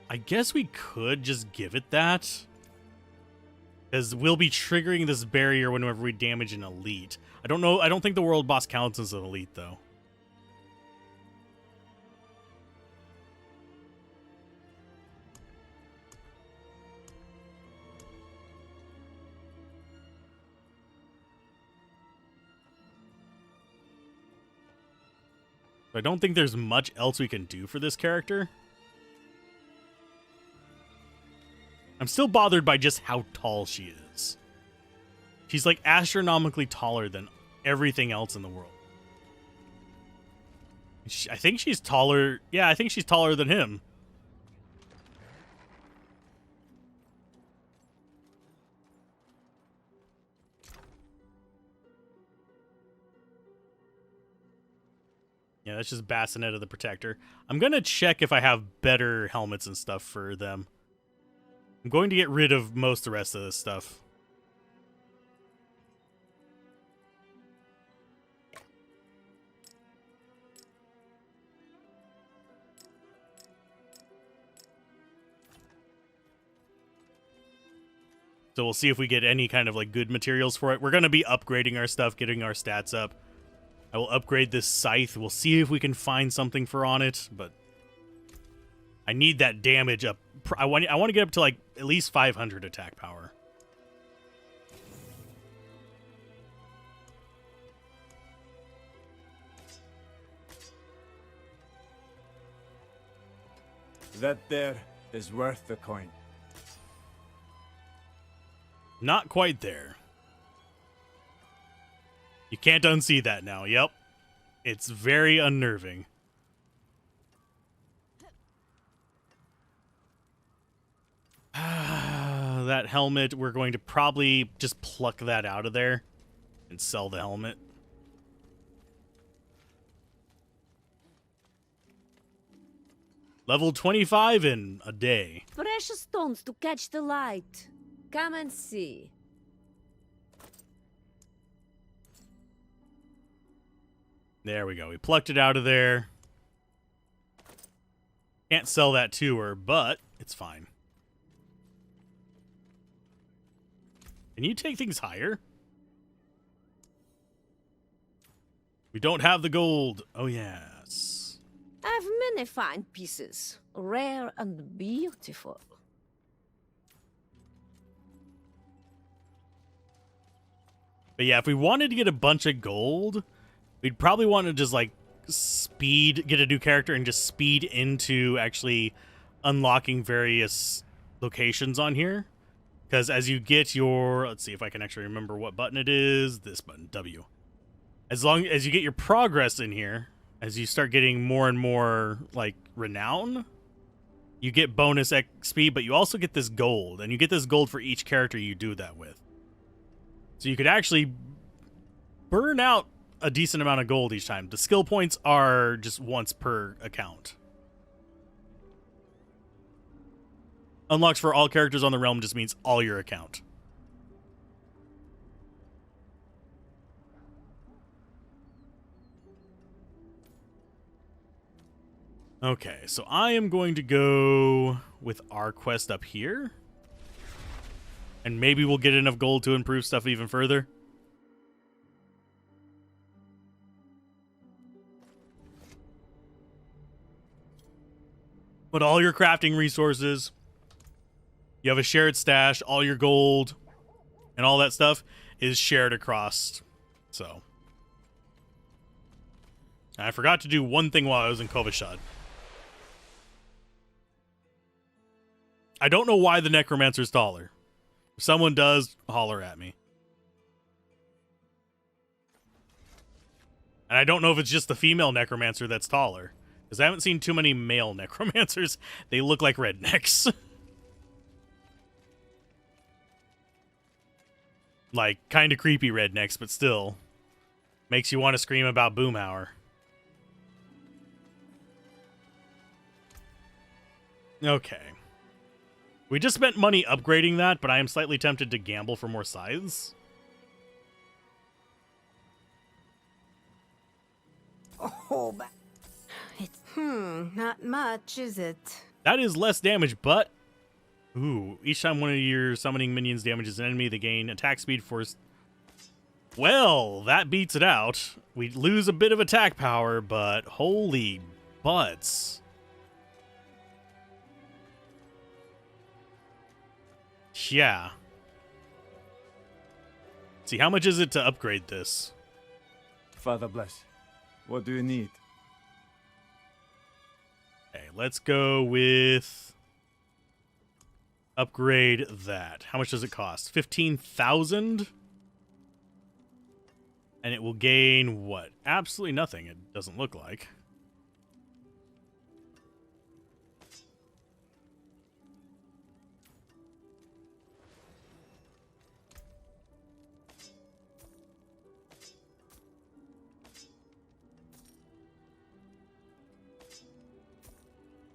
I guess we could just give it that. Because we'll be triggering this barrier whenever we damage an elite. I don't know. I don't think the world boss counts as an elite, though. I don't think there's much else we can do for this character. I'm still bothered by just how tall she is. She's like astronomically taller than everything else in the world. I think she's taller. Yeah, I think she's taller than him. Yeah, that's just Bassinet the Protector. I'm going to check if I have better helmets and stuff for them. I'm going to get rid of most of the rest of this stuff. So we'll see if we get any kind of like good materials for it. We're going to be upgrading our stuff, getting our stats up. I will upgrade this scythe. We'll see if we can find something for on it, but I need that damage up. I want to get up to like at least 500 attack power. That there is worth the coin. Not quite there. You can't unsee that now. Yep. It's very unnerving. That helmet, we're going to probably just pluck that out of there and sell the helmet. Level 25 in a day. Precious stones to catch the light. Come and see. There we go. We plucked it out of there. Can't sell that to her, but it's fine. Can you take things higher? We don't have the gold. Oh, yes. many fine pieces, rare and beautiful. But yeah, if we wanted to get a bunch of gold, we'd probably want to just like get a new character and just speed into actually unlocking various locations on here. Because as you get your, let's see if I can actually remember what button it is. This button, W. As long as you get your progress in here, as you start getting more and more like renown, you get bonus XP, but you also get this gold, and you get this gold for each character you do that with. So you could actually burn out a decent amount of gold each time. The skill points are just once per account. Unlocks for all characters on the realm just means all your account. Okay, so I am going to go with our quest up here. And maybe we'll get enough gold to improve stuff even further. But all your crafting resources, you have a shared stash, all your gold, and all that stuff is shared across. So. I forgot to do one thing while I was in Kovashad. I don't know why the Necromancer's taller. If someone does, holler at me. And I don't know if it's just the female Necromancer that's taller. Because I haven't seen too many male Necromancers. They look like rednecks. Like, kind of creepy rednecks, but still. Makes you want to scream about Boomhauer. Okay. We just spent money upgrading that, but I am slightly tempted to gamble for more scythes. Oh, but it's, not much, is it? That is less damage, but... Ooh, each time one of your summoning minions damages an enemy, they gain attack speed for... Well, that beats it out. We lose a bit of attack power, but holy butts. Yeah. See, how much is it to upgrade this? Father bless. What do you need? Okay, let's go with... Upgrade that. How much does it cost? 15,000? And it will gain what? Absolutely nothing, it doesn't look like.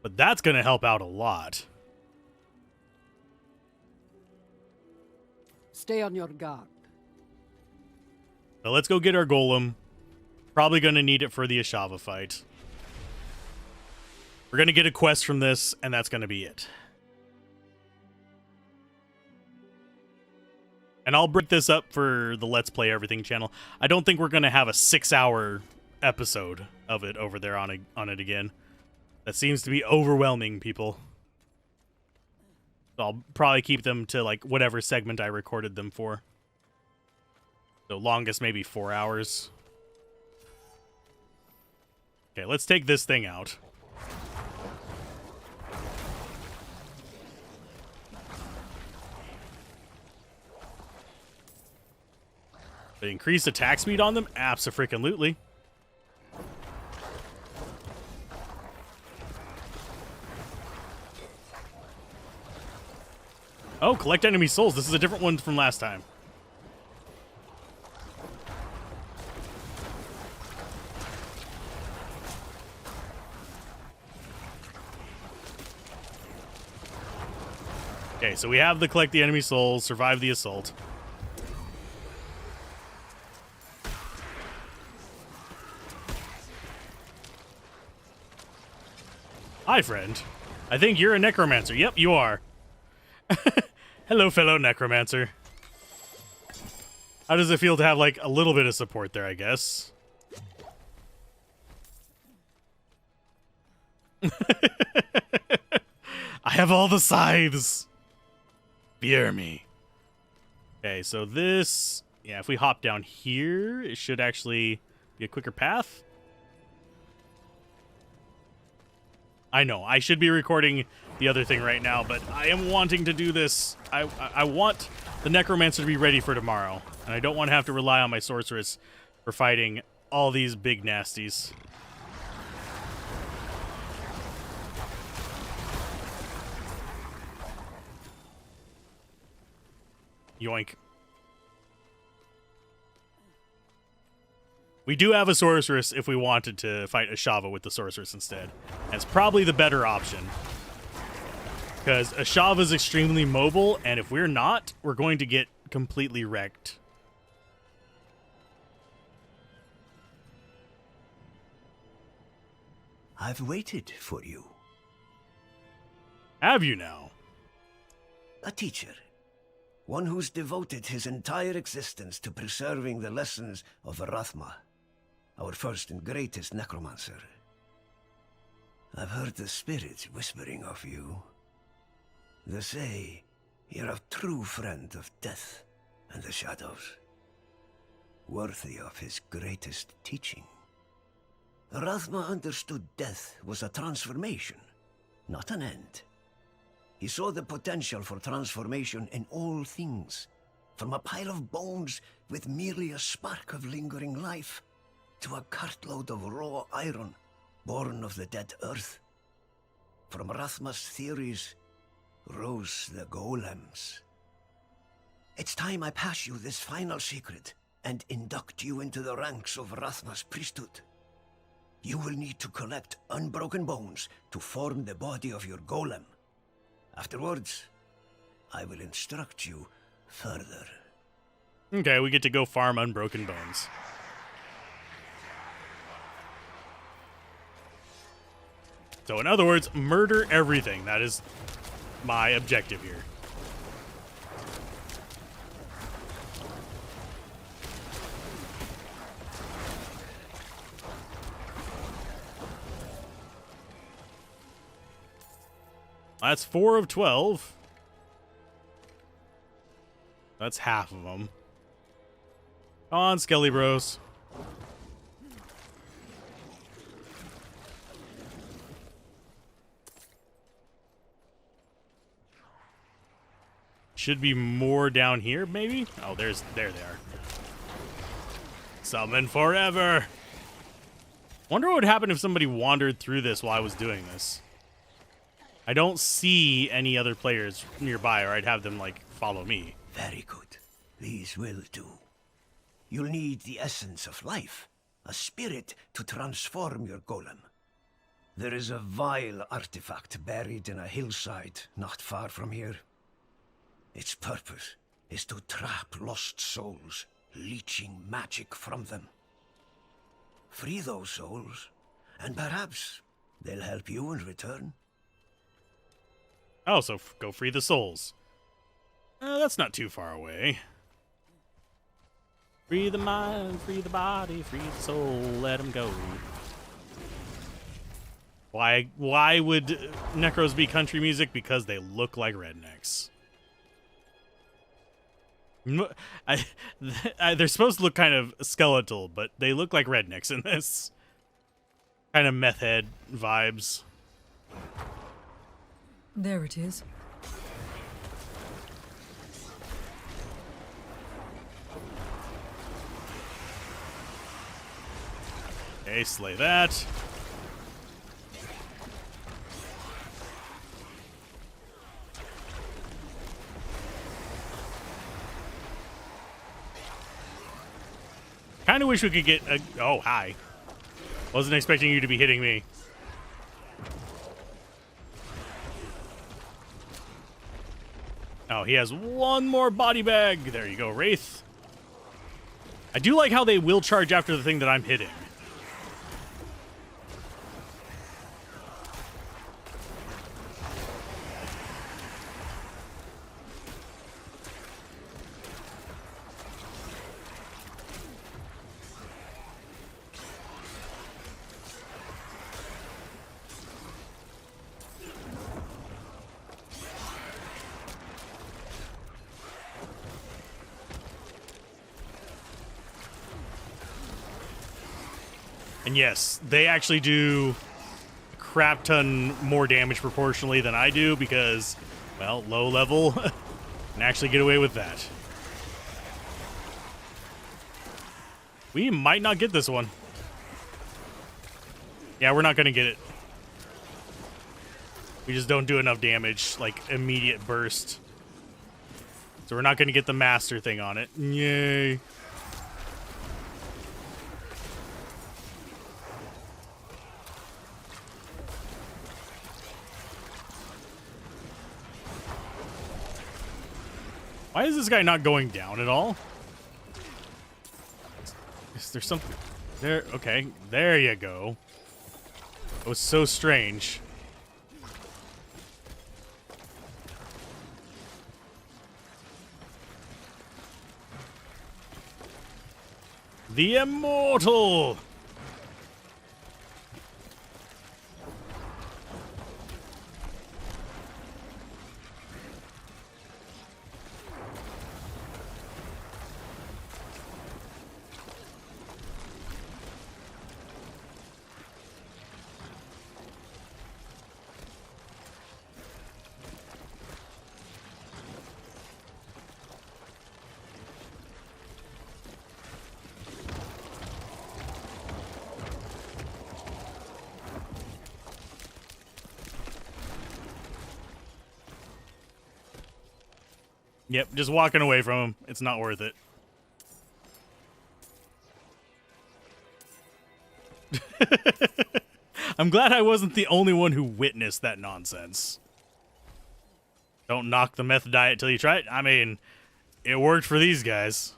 But that's going to help out a lot. Stay on your guard. So let's go get our golem. Probably going to need it for the Ashava fight. We're going to get a quest from this, and that's going to be it. And I'll break this up for the Let's Play Everything channel. I don't think we're going to have a 6-hour episode of it over there on it again. That seems to be overwhelming people. So I'll probably keep them to like whatever segment I recorded them for. So longest maybe 4 hours. Okay, let's take this thing out. But increase attack speed on them? Abso-freaking-lutely. Oh, collect enemy souls. This is a different one from last time. Okay, so we have the collect the enemy souls, survive the assault. Hi, friend. I think you're a necromancer. Yep, you are. Hello, fellow necromancer. How does it feel to have, like, a little bit of support there, I guess? I have all the scythes. Fear me. Okay, so this... Yeah, if we hop down here, it should actually be a quicker path. I know, I should be recording the other thing right now, but I am wanting to do this. I want the Necromancer to be ready for tomorrow, and I don't want to have to rely on my Sorceress for fighting all these big nasties. Yoink. We do have a Sorceress if we wanted to fight Ashava with the Sorceress instead. And it's probably the better option. Because Ashava is extremely mobile, and if we're not, we're going to get completely wrecked. I've waited for you. Have you now? A teacher. One who's devoted his entire existence to preserving the lessons of Rathma, our first and greatest necromancer. I've heard the spirits whispering of you. They say you're a true friend of death and the shadows, worthy of his greatest teaching. Rathma understood death was a transformation, not an end. He saw the potential for transformation in all things, from a pile of bones with merely a spark of lingering life, to a cartload of raw iron born of the dead earth. From Rathma's theories rose the golems. It's time I pass you this final secret and induct you into the ranks of Rathma's priesthood. You will need to collect unbroken bones to form the body of your golem. Afterwards, I will instruct you further. Okay, we get to go farm unbroken bones. So in other words, murder everything. That is my objective here. That's 4 of 12. That's half of them. Come on, Skelly Bros. Should be more down here, maybe? Oh, there they are. Summon forever. Wonder what would happen if somebody wandered through this while I was doing this. I don't see any other players nearby, or I'd have them, like, follow me. Very good. These will do. You'll need the essence of life, a spirit to transform your golem. There is a vile artifact buried in a hillside not far from here. Its purpose is to trap lost souls, leeching magic from them. Free those souls, and perhaps they'll help you in return. Oh, so go free the souls. That's not too far away. Free the mind, free the body, free the soul, let them go. Why would Necros be country music? Because they look like rednecks. They're supposed to look kind of skeletal, but they look like rednecks in this. Kind of meth head vibes. There it is. Okay, slay that. Kind of wish we could get a... Oh, hi. Wasn't expecting you to be hitting me. Oh, he has one more body bag. There you go, Wraith. I do like how they will charge after the thing that I'm hitting. And yes, they actually do a crap ton more damage proportionally than I do because, well, low level can actually get away with that. We might not get this one. Yeah, we're not going to get it. We just don't do enough damage, like immediate burst. So we're not going to get the master thing on it. Yay. Why is this guy not going down at all? Is there something there? Okay, there you go. It was so strange. The Immortal! Yep, just walking away from him. It's not worth it. I'm glad I wasn't the only one who witnessed that nonsense. Don't knock the meth diet till you try it. I mean, it worked for these guys.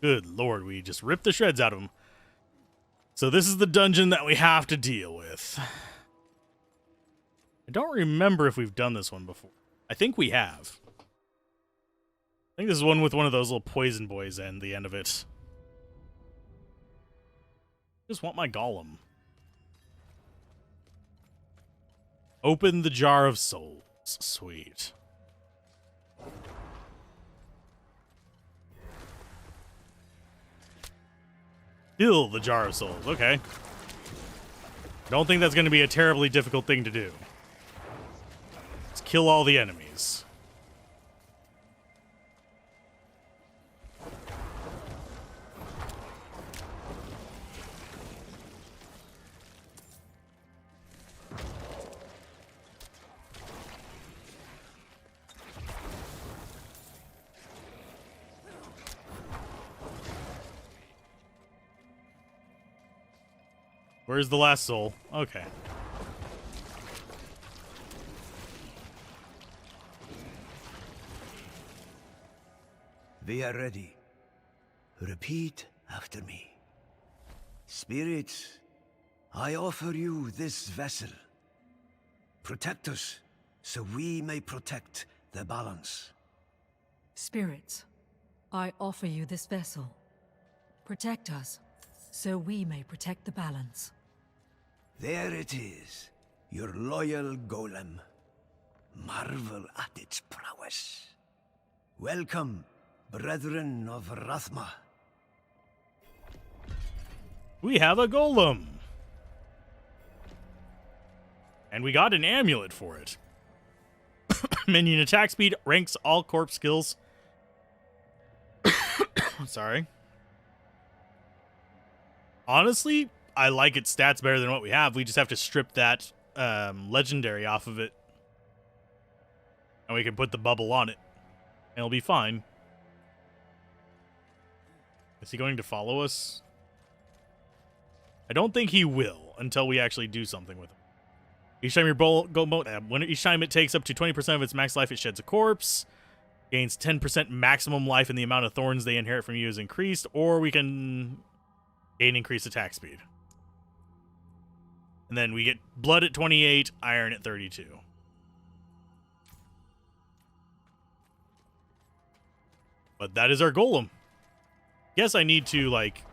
Good lord, we just ripped the shreds out of them. So this is the dungeon that we have to deal with. I don't remember if we've done this one before. I think we have. I think this is one with one of those little poison boys at the end of it. Just want my golem. Open the jar of souls. Sweet. Kill the jar of souls. Okay. Don't think that's going to be a terribly difficult thing to do. Let's kill all the enemies. Where's the last soul? Okay. We are ready. Repeat after me. Spirits, I offer you this vessel. Protect us, so we may protect the balance. Spirits, I offer you this vessel. Protect us, so we may protect the balance. There it is, your loyal golem. Marvel at its prowess. Welcome, brethren of Rathma. We have a golem. And we got an amulet for it. Minion attack speed ranks all corpse skills. Sorry. Honestly, I like its stats better than what we have. We just have to strip that legendary off of it. And we can put the bubble on it. And it'll be fine. Is he going to follow us? I don't think he will until we actually do something with him. Each time each time it takes up to 20% of its max life, it sheds a corpse. Gains 10% maximum life, and the amount of thorns they inherit from you is increased. Or we can gain increased attack speed. And then we get blood at 28, iron at 32. But that is our golem. Guess I need to, like,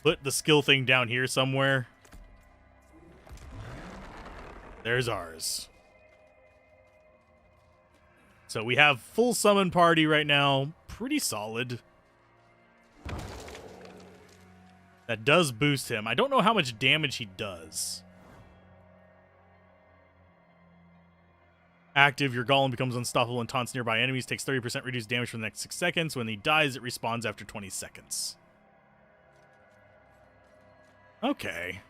put the skill thing down here somewhere. There's ours. So we have full summon party right now. Pretty solid. That does boost him. I don't know how much damage he does. Active, your golem becomes unstoppable and taunts nearby enemies. Takes 30% reduced damage for the next 6 seconds. When he dies, it respawns after 20 seconds. Okay.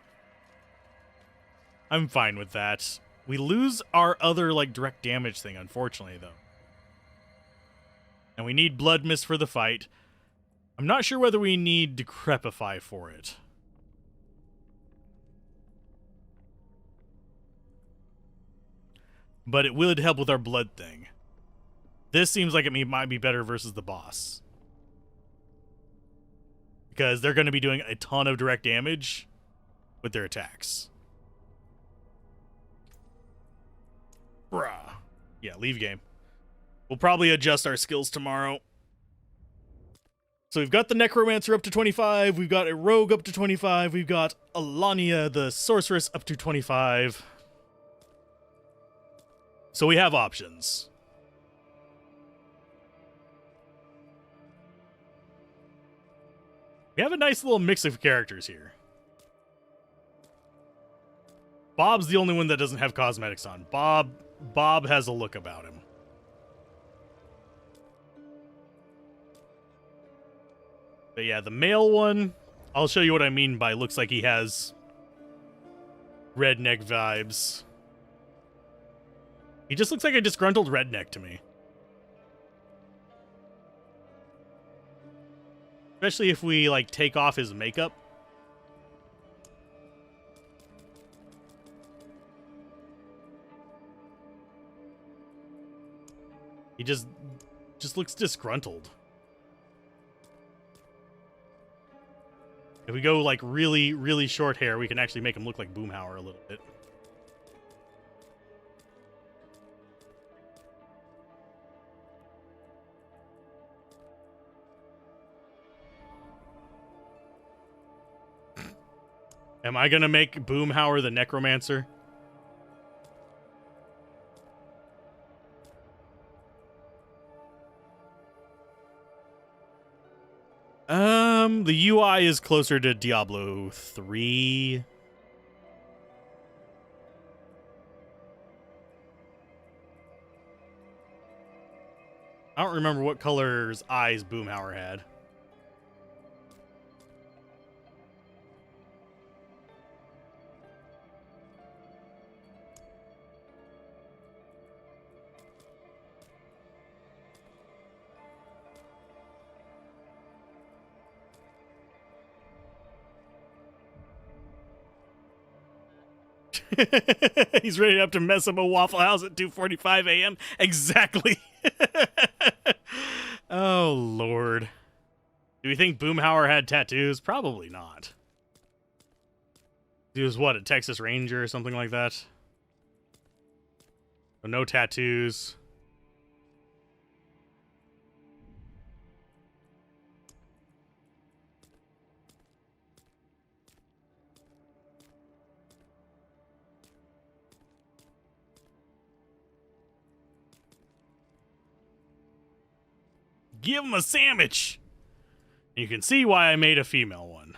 I'm fine with that. We lose our other, like, direct damage thing, unfortunately, though. And we need Blood Mist for the fight. I'm not sure whether we need Decrepify for it. But it would help with our blood thing. This seems like it might be better versus the boss. Because they're going to be doing a ton of direct damage with their attacks. Bruh. Yeah, leave game. We'll probably adjust our skills tomorrow. So we've got the Necromancer up to 25. We've got a Rogue up to 25. We've got Alania, the Sorceress, up to 25. So we have options. We have a nice little mix of characters here. Bob's the only one that doesn't have cosmetics on. Bob has a look about him. But yeah, the male one, I'll show you what I mean by looks like he has redneck vibes. He just looks like a disgruntled redneck to me. Especially if we, like, take off his makeup. He just looks disgruntled. If we go, like, really, really short hair, we can actually make him look like Boomhauer a little bit. Am I gonna make Boomhauer the Necromancer? The UI is closer to Diablo 3. I don't remember what color's eyes Boomhauer had. He's ready up to mess up a Waffle House at 2:45 a.m. Exactly. Oh, Lord. Do we think Boomhauer had tattoos? Probably not. He was, what, a Texas Ranger or something like that? So no tattoos. Give him a sandwich! You can see why I made a female one.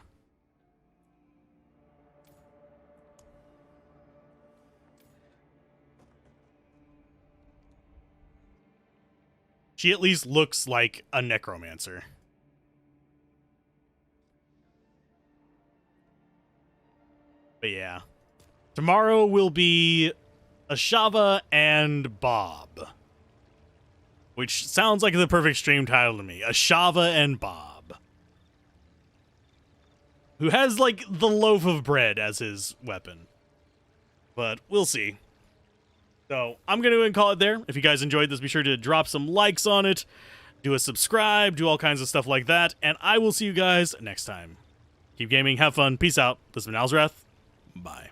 She at least looks like a necromancer. But yeah. Tomorrow will be Ashava and Bob. Which sounds like the perfect stream title to me. Ashava and Bob. Who has, like, the loaf of bread as his weapon. But we'll see. So, I'm going to call it there. If you guys enjoyed this, be sure to drop some likes on it. Do a subscribe. Do all kinds of stuff like that. And I will see you guys next time. Keep gaming. Have fun. Peace out. This has been Alzrath. Bye.